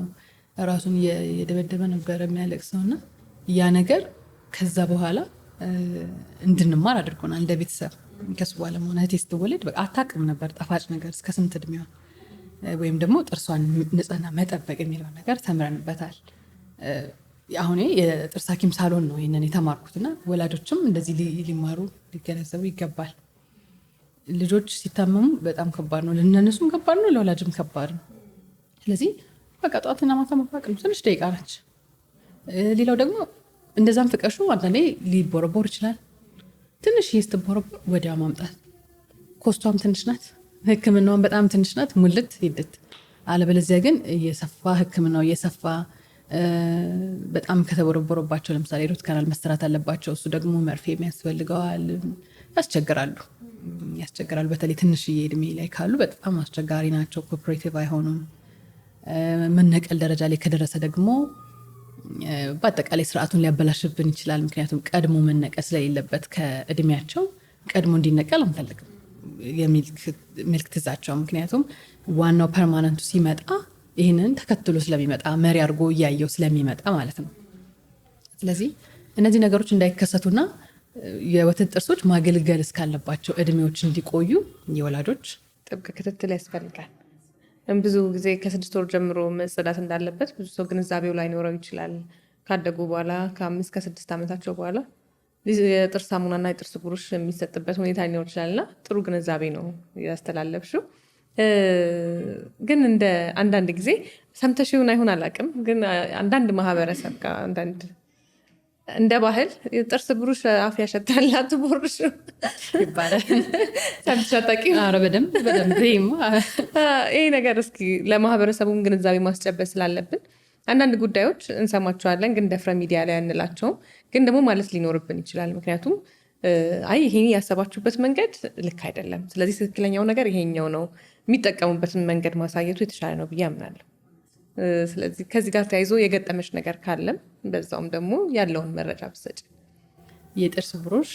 ራሱን የደበደበ ነበር የሚያለቅሰውና ያ ነገር ከዛ በኋላ እንድንማር አድርጎናል እንደ ቤተሰብ። ከሱ በኋላ ሆነ እህቴ ስትወለድ በቃ አታውቅም ነበር ጣፋጭ ነገር እስከ ስንት እድሜዋ፣ ወይም ደግሞ ጥርሷን ንጽህና መጠበቅ የሚለው ነገር ተምረንበታል። አሁን የጥርስ ሐኪም ሳሎን ነው ይሄንን የተማርኩትና ወላጆችም እንደዚህ ሊማሩ ሊገነዘቡ ይገባል። ልጆች ሲታመሙ በጣም ከባድ ነው፣ ለእነሱም ከባድ ነው፣ ለወላጅም ከባድ ነው። ስለዚህ በቃ ጠዋትና ማታ መፋቅ ነው፣ ትንሽ ደቂቃ ነች። ሌላው ደግሞ እንደዛም ፍቀሹ አንዳንዴ ሊቦረቦር ይችላል። ትንሽ ስትቦረቦር ወዲያ ማምጣት። ኮስቷም ትንሽ ናት፣ ህክምናዋም በጣም ትንሽ ናት። ሙልት ሂድት። አለበለዚያ ግን እየሰፋ ህክምናው እየሰፋ በጣም ከተቦረቦረባቸው ለምሳሌ ሩት ካናል መሰራት አለባቸው። እሱ ደግሞ መርፌ የሚያስፈልገዋል። ያስቸግራሉ። በተለይ ትንሽዬ እድሜ ላይ ካሉ በጣም አስቸጋሪ ናቸው። ኮኦፕሬቲቭ አይሆኑም። መነቀል ደረጃ ላይ ከደረሰ ደግሞ በአጠቃላይ ስርዓቱን ሊያበላሽብን ይችላል። ምክንያቱም ቀድሞ መነቀል ስለሌለበት ከእድሜያቸው ቀድሞ እንዲነቀል አንፈልግም የምልክት ትዛቸው። ምክንያቱም ዋናው ፐርማነንቱ ሲመጣ ይህንን ተከትሎ ስለሚመጣ መሪ አድርጎ እያየው ስለሚመጣ ማለት ነው። ስለዚህ እነዚህ ነገሮች እንዳይከሰቱና የወተት ጥርሶች ማገልገል እስካለባቸው እድሜዎች እንዲቆዩ የወላጆች ጥብቅ ክትትል ያስፈልጋል። ብዙ ጊዜ ከ6 ወር ጀምሮ መጸዳት እንዳለበት ብዙ ሰው ግንዛቤው ላይኖረው ይችላል። ካደጉ በኋላ ከ5 ከ6 ዓመታቸው በኋላ የጥርስ ሳሙናና የጥርስ ብሩሽ የሚሰጥበት ሁኔታ ሊኖር ይችላል እና ጥሩ ግንዛቤ ነው ያስተላለፍሽው። ግን እንደ አንዳንድ ጊዜ ሰምተሽውን አይሆን አላውቅም፣ ግን አንዳንድ ማህበረሰብ ጋር አንዳንድ እንደ ባህል የጥርስ ብሩሽ አፍ ያሸታል አትቦርሽ ይባላል። ሰምተሽ አታውቂም? ኧረ በደንብ ይሄ ነገር እስኪ ለማህበረሰቡም ግንዛቤ ማስጨበጥ ስላለብን አንዳንድ ጉዳዮች እንሰማቸዋለን፣ ግን ደፍረ ሚዲያ ላይ አንላቸውም። ግን ደግሞ ማለት ሊኖርብን ይችላል። ምክንያቱም አይ ይሄን ያሰባችሁበት መንገድ ልክ አይደለም፣ ስለዚህ ትክክለኛው ነገር ይሄኛው ነው፣ የሚጠቀሙበትን መንገድ ማሳየቱ የተሻለ ነው ብዬ አምናለሁ። ስለዚህ ከዚህ ጋር ተያይዞ የገጠመች ነገር ካለም በዛውም ደግሞ ያለውን መረጃ ብትሰጪ። የጥርስ ብሩሽ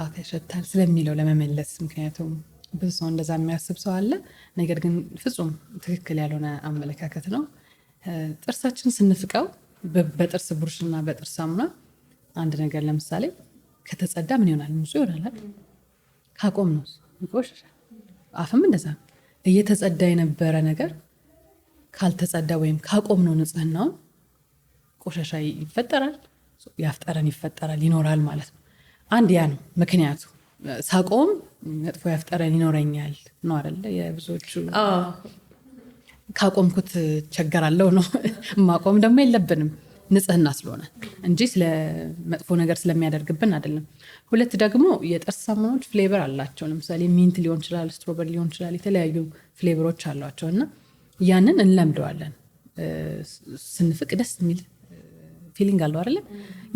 አፍ ያሸታል ስለሚለው ለመመለስ፣ ምክንያቱም ብዙ ሰው እንደዛ የሚያስብ ሰው አለ። ነገር ግን ፍጹም ትክክል ያልሆነ አመለካከት ነው። ጥርሳችን ስንፍቀው በጥርስ ብሩሽና በጥርስ ሳሙና አንድ ነገር ለምሳሌ ከተጸዳ ምን ይሆናል? ንጹህ ይሆናል። ካቆም ነው ይቆሽሻል። አፍም እንደዛ ነው። እየተጸዳ የነበረ ነገር ካልተጸዳ ወይም ካቆም ነው ንጽህናውን ቆሻሻ ይፈጠራል፣ የአፍ ጠረን ይፈጠራል፣ ይኖራል ማለት ነው። አንድ ያ ነው ምክንያቱ። ሳቆም መጥፎ የአፍ ጠረን ይኖረኛል ነው አይደለ? የብዙዎቹ ካቆምኩት ቸገራለሁ ነው። ማቆም ደግሞ የለብንም ንጽህና ስለሆነ እንጂ ስለ መጥፎ ነገር ስለሚያደርግብን አይደለም። ሁለት ደግሞ የጥርስ ሳሙናዎች ፍሌቨር አላቸው። ለምሳሌ ሚንት ሊሆን ይችላል፣ ስትሮበሪ ሊሆን ይችላል፣ የተለያዩ ፍሌቨሮች አሏቸው እና ያንን እንለምደዋለን። ስንፍቅ ደስ የሚል ፊሊንግ አለው አይደለ?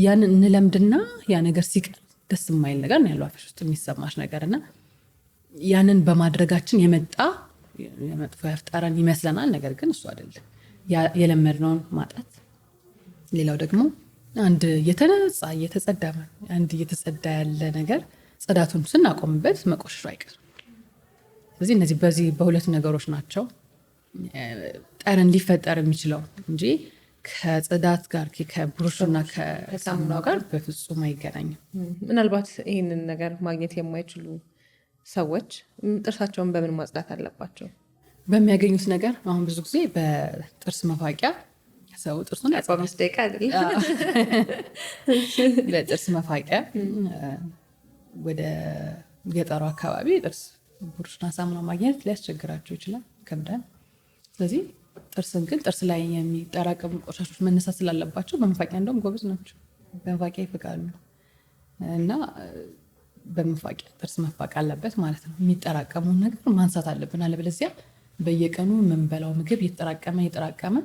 ያንን እንለምድና ያ ነገር ሲቀር ደስ የማይል ነገር ነው ያለው አፍሽ ውስጥ የሚሰማሽ ነገር እና ያንን በማድረጋችን የመጣ የመጥፎ የአፍ ጠረን ይመስለናል። ነገር ግን እሱ አይደለም። የለመድነውን ማጣት ሌላው ደግሞ አንድ እየተጸዳ ያለ ነገር ጽዳቱን ስናቆምበት መቆሸሹ አይቀርም። ስለዚህ እነዚህ በዚህ በሁለት ነገሮች ናቸው ጠረን ሊፈጠር የሚችለው እንጂ ከጽዳት ጋር ከብሩሽና ከሳሙናው ጋር በፍጹም አይገናኝም። ምናልባት ይህንን ነገር ማግኘት የማይችሉ ሰዎች ጥርሳቸውን በምን ማጽዳት አለባቸው? በሚያገኙት ነገር። አሁን ብዙ ጊዜ በጥርስ መፋቂያ ሰው ጥርሱን ደቂቃ አይደለም በጥርስ መፋቂያ ወደ ገጠሩ አካባቢ ጥርስ ብሩሽና ሳሙና ማግኘት ሊያስቸግራቸው ይችላል፣ ይከብዳል። ስለዚህ ጥርስን ግን ጥርስ ላይ የሚጠራቀሙ ቆሻሾች መነሳት ስላለባቸው በመፋቂያ እንደውም ጎበዝ ናቸው፣ በመፋቂያ ይፍቃሉ እና በመፋቂያ ጥርስ መፋቅ አለበት ማለት ነው። የሚጠራቀሙን ነገር ማንሳት አለብን፣ አለበለዚያ በየቀኑ የምንበላው ምግብ እየተጠራቀመ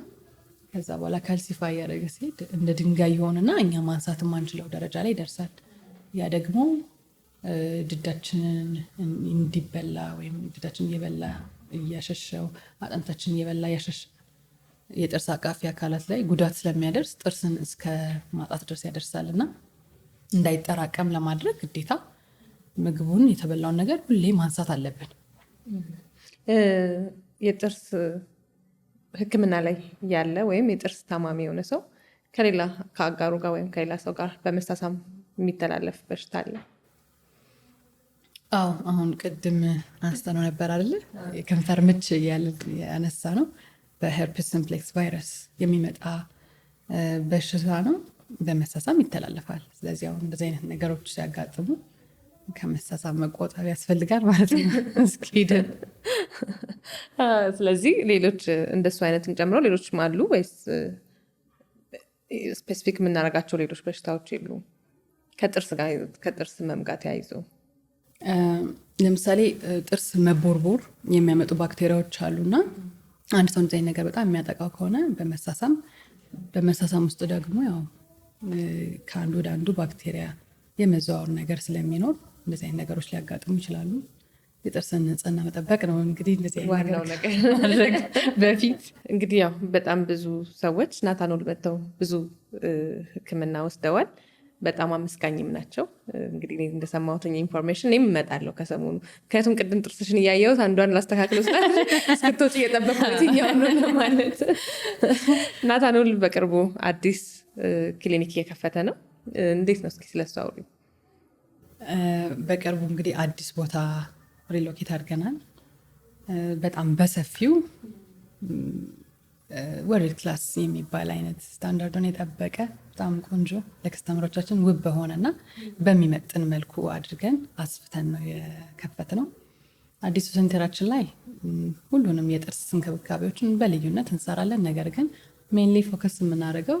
ከዛ በኋላ ካልሲፋይ ያደረገ ሲሄድ እንደ ድንጋይ ይሆንና እኛ ማንሳት የማንችለው ደረጃ ላይ ይደርሳል። ያ ደግሞ ድዳችንን እንዲበላ ወይም ድዳችን እየበላ እያሸሸው አጥንታችን እየበላ እያሸሸ የጥርስ አቃፊ አካላት ላይ ጉዳት ስለሚያደርስ ጥርስን እስከ ማጣት ድረስ ያደርሳል እና እንዳይጠራቀም ለማድረግ ግዴታ ምግቡን የተበላውን ነገር ሁሌ ማንሳት አለብን። የጥርስ ሕክምና ላይ ያለ ወይም የጥርስ ታማሚ የሆነ ሰው ከሌላ ከአጋሩ ጋር ወይም ከሌላ ሰው ጋር በመሳሳም የሚተላለፍ በሽታ አለ? አዎ፣ አሁን ቅድም አንስተነው ነበር አይደለ? የከንፈር ምች ያነሳ ነው። በሄርፕስ ሲምፕሌክስ ቫይረስ የሚመጣ በሽታ ነው፣ በመሳሳም ይተላለፋል። ስለዚህ አሁን እንደዚህ አይነት ነገሮች ሲያጋጥሙ ከመሳሳም መቆጠብ ያስፈልጋል ማለት ነው። እስኪሄድን ስለዚህ ሌሎች እንደሱ አይነትን ጨምሮ ሌሎችም አሉ ወይስ ስፔሲፊክ የምናደርጋቸው ሌሎች በሽታዎች የሉ? ከጥርስ ህመም ጋር ተያይዞ ለምሳሌ ጥርስ መቦርቦር የሚያመጡ ባክቴሪያዎች አሉና አንድ ሰው እንደዚህ ነገር በጣም የሚያጠቃው ከሆነ በመሳሳም ውስጥ ደግሞ ያው ከአንዱ ወደ አንዱ ባክቴሪያ የመዘዋወር ነገር ስለሚኖር እንደዚህ አይነት ነገሮች ሊያጋጥሙ ይችላሉ። የጥርስን ንጽህና መጠበቅ ነው እንግዲህ እንደዚህ ዋናው ነገር። በፊት እንግዲህ ያው በጣም ብዙ ሰዎች ናታኖል መጥተው ብዙ ህክምና ወስደዋል። በጣም አመስጋኝም ናቸው። እንግዲህ እንደሰማሁት ኢንፎርሜሽን እኔም እመጣለሁ ከሰሞኑ፣ ምክንያቱም ቅድም ጥርስሽን እያየሁት አንዷን ላስተካክለው እስክትወጪ እየጠበኩት እያሆኑ ማለት። ናታኖል በቅርቡ አዲስ ክሊኒክ እየከፈተ ነው። እንዴት ነው? እስኪ ስለሱ አውሪ። በቅርቡ እንግዲህ አዲስ ቦታ ሪሎኬት አድርገናል። በጣም በሰፊው ወርልድ ክላስ የሚባል አይነት ስታንዳርዱን የጠበቀ በጣም ቆንጆ ለከስተመሮቻችን ውብ በሆነና በሚመጥን መልኩ አድርገን አስፍተን ነው የከፈት ነው። አዲሱ ሴንተራችን ላይ ሁሉንም የጥርስ እንክብካቤዎችን በልዩነት እንሰራለን። ነገር ግን ሜንሊ ፎከስ የምናደርገው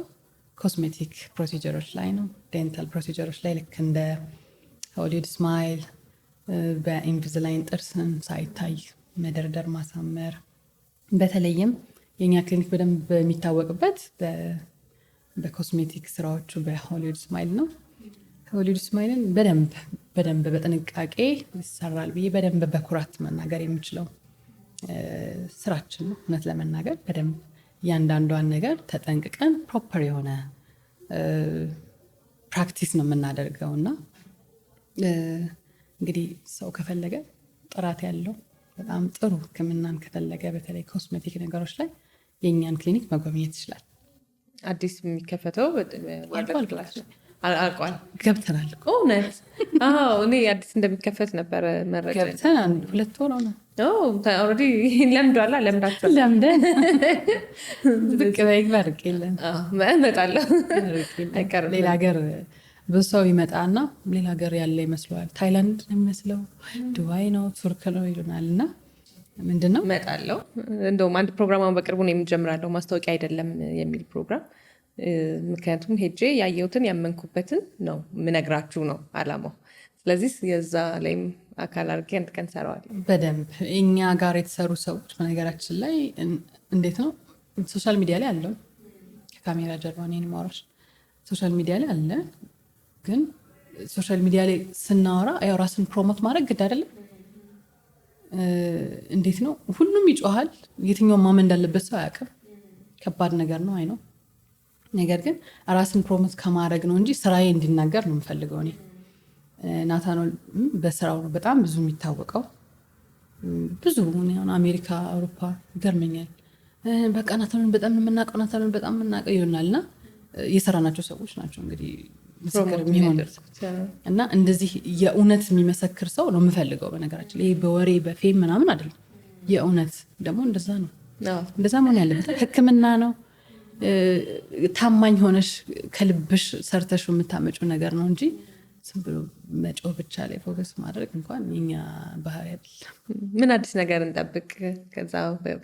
ኮስሜቲክ ፕሮሲጀሮች ላይ ነው። ዴንታል ፕሮሲጀሮች ላይ ልክ እንደ ሆሊውድ ስማይል፣ በኢንቪዝላይን ጥርስን ሳይታይ መደርደር ማሳመር። በተለይም የኛ ክሊኒክ በደንብ የሚታወቅበት በኮስሜቲክ ስራዎቹ በሆሊውድ ስማይል ነው። ሆሊውድ ስማይልን በደንብ በጥንቃቄ ይሰራል ብዬ በደንብ በኩራት መናገር የምችለው ስራችን ነው። እውነት ለመናገር በደንብ እያንዳንዷን ነገር ተጠንቅቀን ፕሮፐር የሆነ ፕራክቲስ ነው የምናደርገው እና እንግዲህ ሰው ከፈለገ ጥራት ያለው በጣም ጥሩ ህክምናን ከፈለገ በተለይ ኮስሜቲክ ነገሮች ላይ የእኛን ክሊኒክ መጎብኘት ይችላል። አዲስ የሚከፈተው አልቋል፣ ገብተናል። እውነት? እኔ አዲስ እንደሚከፈት ነበረ መረጃ። ገብተን 2 ወር ነው። ኦልሬዲ ለምዷላ። ለምዳቸው ለምደን ብቅ በይግባ ርቅ የለን እመጣለሁ። ሌላ ሀገር ብዙ ሰው ይመጣና ሌላ ሀገር ያለ ይመስለዋል። ታይላንድ ነው የሚመስለው፣ ዱባይ ነው፣ ቱርክ ነው ይሉናል። እና ምንድነው እመጣለሁ። እንደውም አንድ ፕሮግራም በቅርቡ ነው የምጀምራለሁ፣ ማስታወቂያ አይደለም የሚል ፕሮግራም። ምክንያቱም ሄጄ ያየሁትን ያመንኩበትን ነው ምነግራችሁ ነው አላማው። ስለዚህ የዛ ላይም አካል አድርጌ አንድ ቀን ሰራዋለሁ በደንብ። እኛ ጋር የተሰሩ ሰዎች በነገራችን ላይ እንዴት ነው ሶሻል ሚዲያ ላይ አለው፣ ከካሜራ ጀርባ እኔን ማውራሽ ሶሻል ሚዲያ ላይ አለ። ግን ሶሻል ሚዲያ ላይ ስናወራ ያው ራስን ፕሮሞት ማድረግ ግድ አይደለም። እንዴት ነው ሁሉም ይጮሃል፣ የትኛው ማመን እንዳለበት ሰው አያውቅም። ከባድ ነገር ነው። አይ ነው ነገር ግን ራስን ፕሮሞት ከማድረግ ነው እንጂ ስራዬ እንዲናገር ነው የምፈልገው። እኔ ናታኖል በስራው ነው በጣም ብዙ የሚታወቀው። ብዙ አሜሪካ፣ አውሮፓ ይገርመኛል። በቃ ናታኖል በጣም የምናውቀው ናታኖል በጣም የምናውቀው ይሆናል እና የሰራናቸው ሰዎች ናቸው እንግዲህ ምስክር የሚሆኑት እና እንደዚህ የእውነት የሚመሰክር ሰው ነው የምፈልገው። በነገራችን ይሄ በወሬ በፌም ምናምን አይደለም። የእውነት ደግሞ እንደዛ ነው፣ እንደዛ መሆን ያለበት ሕክምና ነው። ታማኝ ሆነሽ ከልብሽ ሰርተሽ የምታመጪው ነገር ነው እንጂ ዝም ብሎ መጮህ ብቻ ላይ ፎከስ ማድረግ እንኳን የኛ ባህሪ አይደለም። ምን አዲስ ነገር እንጠብቅ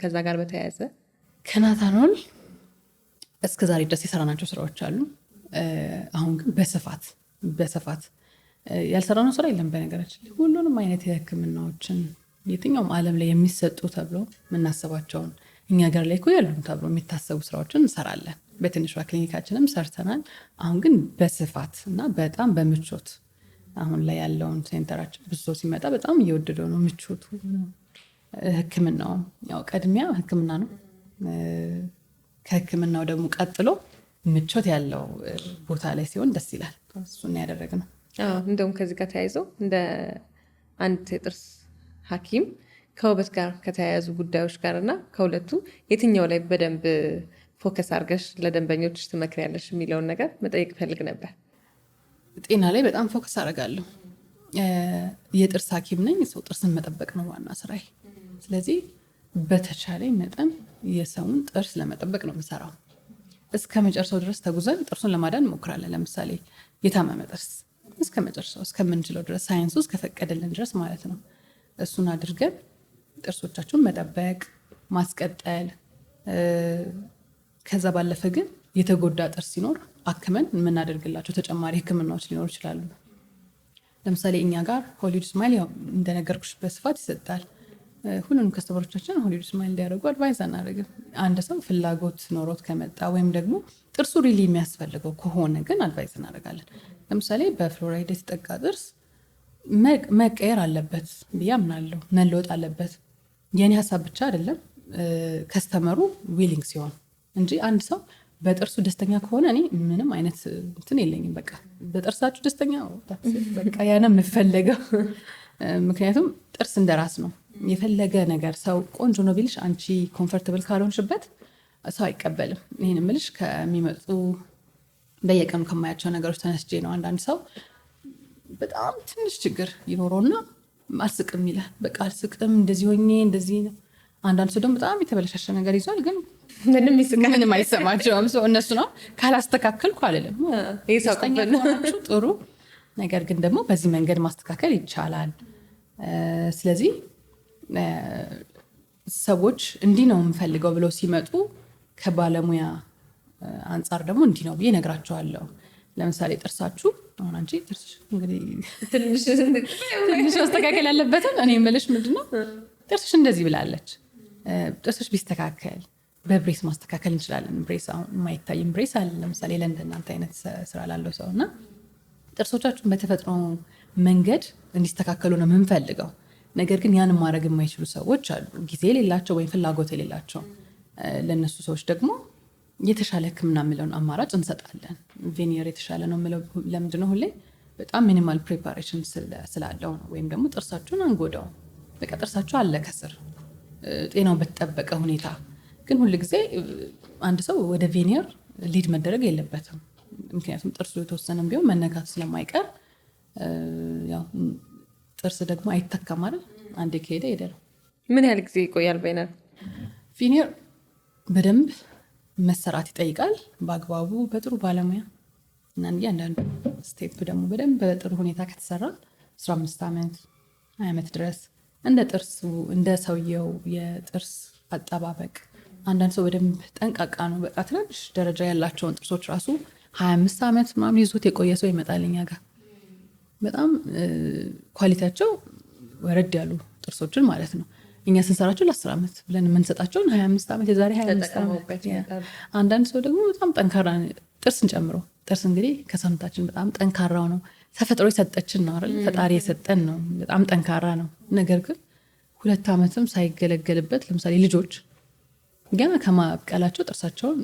ከዛ ጋር በተያያዘ? ከናታኖል እስከ ዛሬ ድረስ የሰራናቸው ስራዎች አሉ። አሁን ግን በስፋት ያልሰራነው ስራ የለም። በነገራችን ሁሉንም አይነት የህክምናዎችን የትኛውም ዓለም ላይ የሚሰጡ ተብሎ የምናስባቸውን እኛ ሀገር ላይ እኮ ያሉም ተብሎ የሚታሰቡ ስራዎችን እንሰራለን። በትንሿ ክሊኒካችንም ሰርተናል። አሁን ግን በስፋት እና በጣም በምቾት አሁን ላይ ያለውን ሴንተራችን ብዙ ሰው ሲመጣ በጣም እየወደደው ነው። ምቾቱ፣ ህክምናው ያው ቀድሚያ ህክምና ነው። ከህክምናው ደግሞ ቀጥሎ ምቾት ያለው ቦታ ላይ ሲሆን ደስ ይላል። እሱን ያደረግነው። እንደውም ከዚህ ጋር ተያይዘው እንደ አንድ የጥርስ ሐኪም ከውበት ጋር ከተያያዙ ጉዳዮች ጋር እና ከሁለቱ የትኛው ላይ በደንብ ፎከስ አድርገሽ ለደንበኞች ትመክሪያለሽ የሚለውን ነገር መጠየቅ ፈልግ ነበር። ጤና ላይ በጣም ፎከስ አደርጋለሁ። የጥርስ ሐኪም ነኝ። ሰው ጥርስን መጠበቅ ነው ዋና ስራዬ። ስለዚህ በተቻለ መጠን የሰውን ጥርስ ለመጠበቅ ነው የምሰራው። እስከ መጨረሻው ድረስ ተጉዘን ጥርሱን ለማዳን እንሞክራለን። ለምሳሌ የታመመ ጥርስ እስከ መጨረሻው እስከምንችለው ድረስ ሳይንሱ እስከፈቀደልን ድረስ ማለት ነው። እሱን አድርገን ጥርሶቻችሁን መጠበቅ ማስቀጠል። ከዛ ባለፈ ግን የተጎዳ ጥርስ ሲኖር አክመን የምናደርግላቸው ተጨማሪ ህክምናዎች ሊኖሩ ይችላሉ። ለምሳሌ እኛ ጋር ሆሊውድ ስማይል ያው እንደነገርኩሽ በስፋት ይሰጣል። ሁሉንም ከስተመሮቻችን ሆሊውድ ስማይል እንዲያደርጉ አድቫይዝ አናደርግም። አንድ ሰው ፍላጎት ኖሮት ከመጣ ወይም ደግሞ ጥርሱ ሪሊ የሚያስፈልገው ከሆነ ግን አድቫይዝ እናደርጋለን። ለምሳሌ በፍሎራይድ የተጠቃ ጥርስ መቀየር አለበት ብዬ አምናለሁ። መለወጥ አለበት። የኔ ሀሳብ ብቻ አይደለም፣ ከስተመሩ ዊሊንግ ሲሆን እንጂ አንድ ሰው በጥርሱ ደስተኛ ከሆነ እኔ ምንም አይነት እንትን የለኝም። በቃ በጥርሳችሁ ደስተኛ በቃ ያነ የምፈለገው። ምክንያቱም ጥርስ እንደራስ ነው። የፈለገ ነገር ሰው ቆንጆ ነው ቢልሽ አንቺ ኮምፈርተብል ካልሆንሽበት ሰው አይቀበልም። ይህን ምልሽ ከሚመጡ በየቀኑ ከማያቸው ነገሮች ተነስቼ ነው። አንዳንድ ሰው በጣም ትንሽ ችግር ይኖረውና አልስቅም ይላል። በቃ አልስቅም እንደዚህ ሆኜ እንደዚህ ነው። አንዳንድ ሰው ደግሞ በጣም የተበለሻሸ ነገር ይዟል፣ ግን ምንም አይሰማቸውም። ሰው እነሱ ነው ካላስተካከልኩ አልልም። ጥሩ ነገር ግን ደግሞ በዚህ መንገድ ማስተካከል ይቻላል። ስለዚህ ሰዎች እንዲህ ነው የምፈልገው ብለው ሲመጡ ከባለሙያ አንጻር ደግሞ እንዲህ ነው ብዬ እነግራቸዋለሁ። ለምሳሌ ጥርሳችሁ አሁን አንቺ ጥርስሽ እንግዲህ ትንሽ ማስተካከል ያለበትን እኔ የምልሽ ምንድነው ጥርስሽ እንደዚህ ብላለች፣ ጥርስሽ ቢስተካከል በብሬስ ማስተካከል እንችላለን። ብሬስ አሁን የማይታይም ብሬስ አለ። ለምሳሌ ለእንደናንተ አይነት ስራ ላለው ሰው እና ጥርሶቻችሁን በተፈጥሮ መንገድ እንዲስተካከሉ ነው የምንፈልገው። ነገር ግን ያን ማድረግ የማይችሉ ሰዎች አሉ፣ ጊዜ የሌላቸው ወይም ፍላጎት የሌላቸው። ለእነሱ ሰዎች ደግሞ የተሻለ ህክምና የሚለውን አማራጭ እንሰጣለን። ቬኒየር የተሻለ ነው የምለው ለምንድነው? ሁሌ በጣም ሚኒማል ፕሪፓሬሽን ስላለው ነው። ወይም ደግሞ ጥርሳችሁን አንጎዳው፣ በቃ ጥርሳችሁ አለ ከስር ጤናው በተጠበቀ ሁኔታ። ግን ሁል ጊዜ አንድ ሰው ወደ ቬኒየር ሊድ መደረግ የለበትም። ምክንያቱም ጥርሱ የተወሰነም ቢሆን መነካቱ ስለማይቀር ያው ጥርስ ደግሞ አይተካም አይደል? አንዴ ከሄደ ሄደ ነው። ምን ያህል ጊዜ ይቆያል ቬኒየር? በደንብ መሰራት ይጠይቃል፣ በአግባቡ በጥሩ ባለሙያ እና እያንዳንዱ ስቴፕ ደግሞ በደንብ በጥሩ ሁኔታ ከተሰራ 15 ዓመት 20 ዓመት ድረስ እንደ ጥርሱ እንደ ሰውየው የጥርስ አጠባበቅ። አንዳንድ ሰው በደንብ ጠንቃቃ ነው። በቃ ትንሽ ደረጃ ያላቸውን ጥርሶች ራሱ 25 ዓመት ምናምን ይዞት የቆየ ሰው ይመጣል እኛ ጋር። በጣም ኳሊቲያቸው ወረድ ያሉ ጥርሶችን ማለት ነው። እኛ ስንሰራቸው ለ10 ዓመት ብለን የምንሰጣቸውን 25 ዓመት የዛሬ 25 ዓመት። አንዳንድ ሰው ደግሞ በጣም ጠንካራ ጥርስን ጨምሮ፣ ጥርስ እንግዲህ ከሰውነታችን በጣም ጠንካራው ነው። ተፈጥሮ የሰጠችን ነው አይደል? ፈጣሪ የሰጠን ነው። በጣም ጠንካራ ነው። ነገር ግን 2 ዓመትም ሳይገለገልበት ለምሳሌ ልጆች ገና ከማብቀላቸው ጥርሳቸውን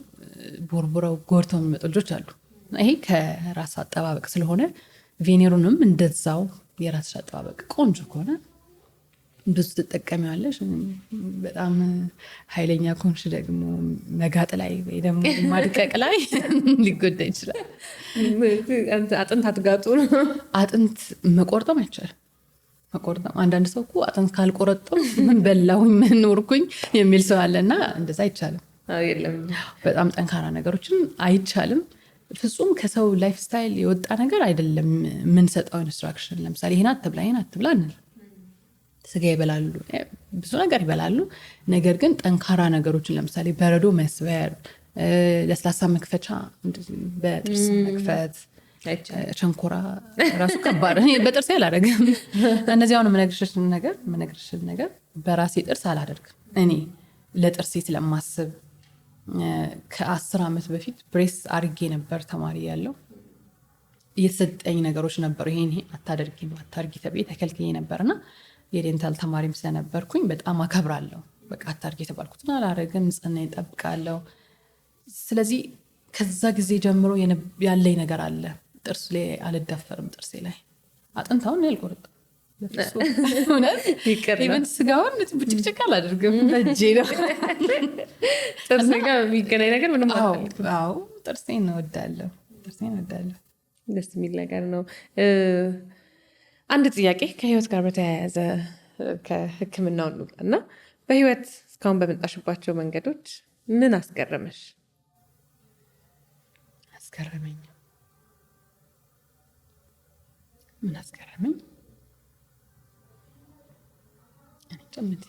ቦርቡረው ጎድተው የሚመጡ ልጆች አሉ። ይሄ ከራስ አጠባበቅ ስለሆነ ቬኔሩንም እንደዛው የራስሽ አጠባበቅ ቆንጆ ከሆነ ብዙ ትጠቀሚዋለሽ። በጣም ኃይለኛ ኮንሽ ደግሞ መጋጥ ላይ ወይ ደግሞ ማድቀቅ ላይ ሊጎዳ ይችላል። አጥንት አትጋጡ ነው። አጥንት መቆርጠም አይቻልም። መቆርጠም አንዳንድ ሰው እኮ አጥንት ካልቆረጠም ምን በላሁኝ ምን ኖርኩኝ የሚል ሰው አለና እንደዛ አይቻልም። የለም በጣም ጠንካራ ነገሮችን አይቻልም። ፍጹም ከሰው ላይፍ ስታይል የወጣ ነገር አይደለም የምንሰጠው ኢንስትራክሽን። ለምሳሌ ይህን አትብላ ይህን አትብላ እንል። ስጋ ይበላሉ፣ ብዙ ነገር ይበላሉ። ነገር ግን ጠንካራ ነገሮችን ለምሳሌ በረዶ መስበር፣ ለስላሳ መክፈቻ በጥርስ መክፈት፣ ሸንኮራ ራሱ ከባድ በጥርሴ አላደርግም። እነዚህ አሁን የምነግርሽን ነገር በራሴ ጥርስ አላደርግም። እኔ ለጥርሴ ስለማስብ ከ10 ዓመት በፊት ብሬስ አርጌ ነበር ተማሪ ያለው። እየተሰጠኝ ነገሮች ነበሩ። ይሄን አታደርጊ አታርጊ ተብዬ ተከልክዬ ነበርና የዴንታል ተማሪም ስለነበርኩኝ በጣም አከብራለሁ። በቃ አታርጊ የተባልኩትን አላረግም፣ ንጽህና ይጠብቃለሁ። ስለዚህ ከዛ ጊዜ ጀምሮ ያለኝ ነገር አለ። ጥርሱ ላይ አልዳፈርም። ጥርሴ ላይ አጥንታውን ያልቆርጥም ኢቨን ስጋውን ብጭቅጭቅ አላደርግም። በእጄ ነው። ጥርስ ጋር የሚገናኝ ነገር ምንም አዎ ጥርሴን እወዳለሁ። ደስ የሚል ነገር ነው። አንድ ጥያቄ ከህይወት ጋር በተያያዘ ከህክምናው እንውጣ እና በህይወት እስካሁን በመጣሽባቸው መንገዶች ምን አስገረመሽ? ምን አስገረመኝ?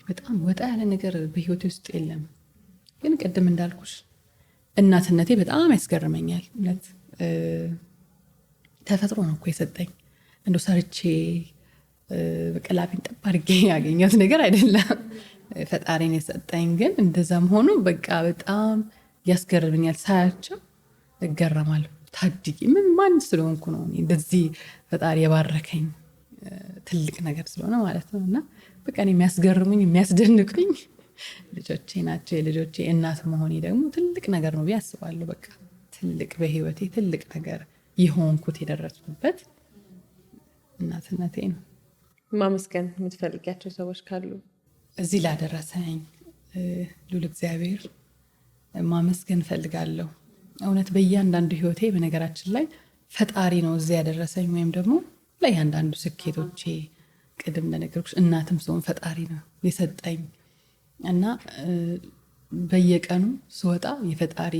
በጣም ወጣ ያለ ነገር በህይወቴ ውስጥ የለም። ግን ቅድም እንዳልኩሽ እናትነቴ በጣም ያስገርመኛል። እውነት ተፈጥሮ ነው እኮ የሰጠኝ። እንደው ሰርቼ በቀላቢን ጠብ አድርጌ ያገኘሁት ነገር አይደለም። ፈጣሪን የሰጠኝ ግን እንደዛም ሆኖ በቃ በጣም ያስገርመኛል። ሳያቸው እገረማለሁ። ታድጊ ማን ስለሆንኩ ነው እንደዚህ ፈጣሪ የባረከኝ? ትልቅ ነገር ስለሆነ ማለት ነው። እና በቃ የሚያስገርሙኝ የሚያስደንቁኝ ልጆቼ ናቸው። የልጆቼ እናት መሆኔ ደግሞ ትልቅ ነገር ነው ብዬ አስባለሁ። በቃ ትልቅ በህይወቴ ትልቅ ነገር የሆንኩት የደረስኩበት እናትነቴ ነው። ማመስገን የምትፈልጊያቸው ሰዎች ካሉ? እዚህ ላደረሰኝ ሉል እግዚአብሔር ማመስገን እፈልጋለሁ። እውነት በእያንዳንዱ ህይወቴ በነገራችን ላይ ፈጣሪ ነው እዚህ ያደረሰኝ። ወይም ደግሞ ለእያንዳንዱ ስኬቶቼ ቅድም እንደነገርኩሽ እናትም ሰውን ፈጣሪ ነው የሰጠኝ እና በየቀኑ ስወጣ የፈጣሪ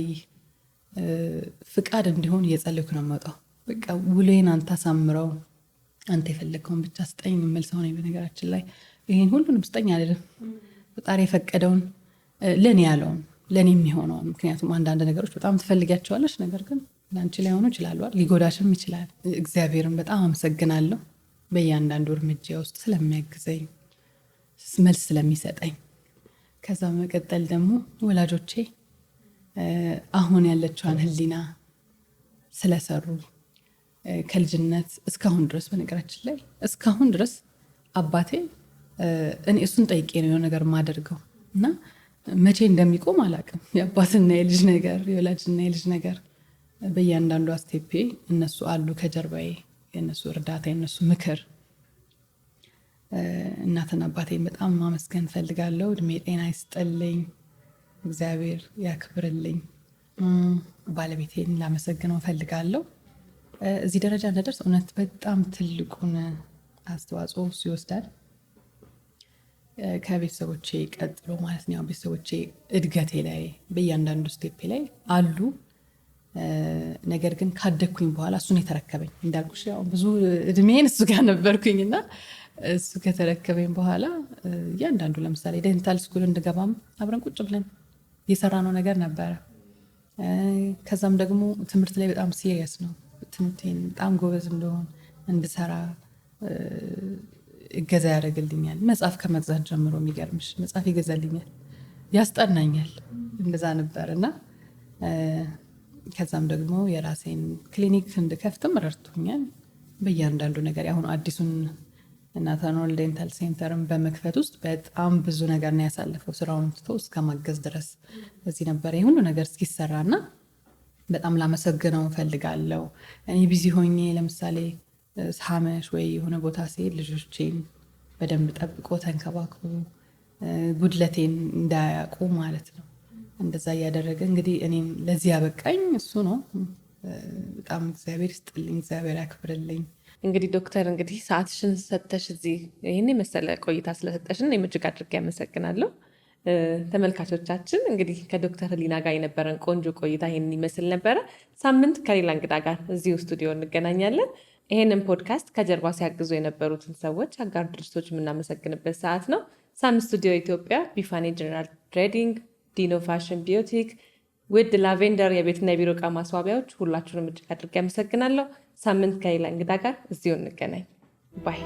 ፍቃድ እንዲሆን እየጸለይኩ ነው የምወጣው። በቃ ውሎዬን አንተ አሳምረው፣ አንተ የፈለግከውን ብቻ ስጠኝ የምል ሰው ነኝ። በነገራችን ላይ ይህን ሁሉንም ስጠኝ አይደለም፣ ፈጣሪ የፈቀደውን ለእኔ ያለውን ለእኔ የሚሆነውን። ምክንያቱም አንዳንድ ነገሮች በጣም ትፈልጊያቸዋለች፣ ነገር ግን ለአንቺ ላይሆኑ ይችላሉ፣ ሊጎዳሽም ይችላል። እግዚአብሔርን በጣም አመሰግናለሁ በእያንዳንዱ እርምጃ ውስጥ ስለሚያግዘኝ፣ መልስ ስለሚሰጠኝ። ከዛ መቀጠል ደግሞ ወላጆቼ አሁን ያለችዋን ህሊና ስለሰሩ ከልጅነት እስካሁን ድረስ በነገራችን ላይ እስካሁን ድረስ አባቴ እኔ እሱን ጠይቄ ነው የሆነ ነገር ማደርገው እና መቼ እንደሚቆም አላውቅም። የአባትና የልጅ ነገር የወላጅና የልጅ ነገር በእያንዳንዱ ስቴፔ እነሱ አሉ ከጀርባዬ፣ የእነሱ እርዳታ የእነሱ ምክር። እናትና አባቴን በጣም ማመስገን ፈልጋለሁ። እድሜ ጤና ይስጠልኝ፣ እግዚአብሔር ያክብርልኝ። ባለቤቴን ላመሰግነው ፈልጋለሁ። እዚህ ደረጃ እንደደርስ እውነት በጣም ትልቁን አስተዋጽኦ ይወስዳል። ከቤተሰቦቼ ቀጥሎ ማለት ነው። ቤተሰቦቼ እድገቴ ላይ በእያንዳንዱ ስቴፔ ላይ አሉ። ነገር ግን ካደግኩኝ በኋላ እሱን የተረከበኝ እንዳልኩሽ ያው ብዙ እድሜን እሱ ጋር ነበርኩኝ እና እሱ ከተረከበኝ በኋላ እያንዳንዱ ለምሳሌ ዴንታል ስኩል እንድገባም አብረን ቁጭ ብለን የሰራነው ነገር ነበረ። ከዛም ደግሞ ትምህርት ላይ በጣም ሲሪየስ ነው። ትምህርቴን በጣም ጎበዝ እንደሆን እንድሰራ እገዛ ያደርግልኛል። መጽሐፍ ከመግዛት ጀምሮ የሚገርምሽ መጽሐፍ ይገዛልኛል፣ ያስጠናኛል። እንደዛ ነበር እና ከዛም ደግሞ የራሴን ክሊኒክ እንድከፍትም ረድቶኛል በእያንዳንዱ ነገር። አሁን አዲሱን ናታኖል ዴንታል ሴንተርን በመክፈት ውስጥ በጣም ብዙ ነገር ነው ያሳለፈው። ስራውን ትቶ እስከ ማገዝ ድረስ እዚህ ነበር ሁሉ ነገር እስኪሰራና በጣም ላመሰግነው እፈልጋለሁ። እኔ ቢዚ ሆኜ ለምሳሌ ሳመሽ ወይ የሆነ ቦታ ሲሄድ ልጆቼን በደንብ ጠብቆ ተንከባክቦ ጉድለቴን እንዳያውቁ ማለት ነው። እንደዛ እያደረገ እንግዲህ እኔም ለዚህ ያበቃኝ እሱ ነው። በጣም እግዚአብሔር ይስጥልኝ፣ እግዚአብሔር ያክብርልኝ። እንግዲህ ዶክተር እንግዲህ ሰዓትሽን ሰጥተሽ እዚህ ይህን የመሰለ ቆይታ ስለሰጠሽን እጅግ አድርጌ ያመሰግናለሁ። ተመልካቾቻችን እንግዲህ ከዶክተር ህሊና ጋር የነበረን ቆንጆ ቆይታ ይህንን ይመስል ነበረ። ሳምንት ከሌላ እንግዳ ጋር እዚሁ ስቱዲዮ እንገናኛለን። ይህንን ፖድካስት ከጀርባ ሲያግዙ የነበሩትን ሰዎች፣ አጋር ድርጅቶች የምናመሰግንበት ሰዓት ነው። ሳም ስቱዲዮ ኢትዮጵያ፣ ቢፋኔ ጀነራል ትሬዲንግ፣ ዲኖ ፋሽን ቢዩቲክ፣ ውድ ላቬንደር የቤትና የቢሮ ዕቃ ማስዋቢያዎች፣ ሁላችሁንም እጅግ አድርጌ ያመሰግናለሁ። ሳምንት ከሌላ እንግዳ ጋር እዚሁ እንገናኝ ባይ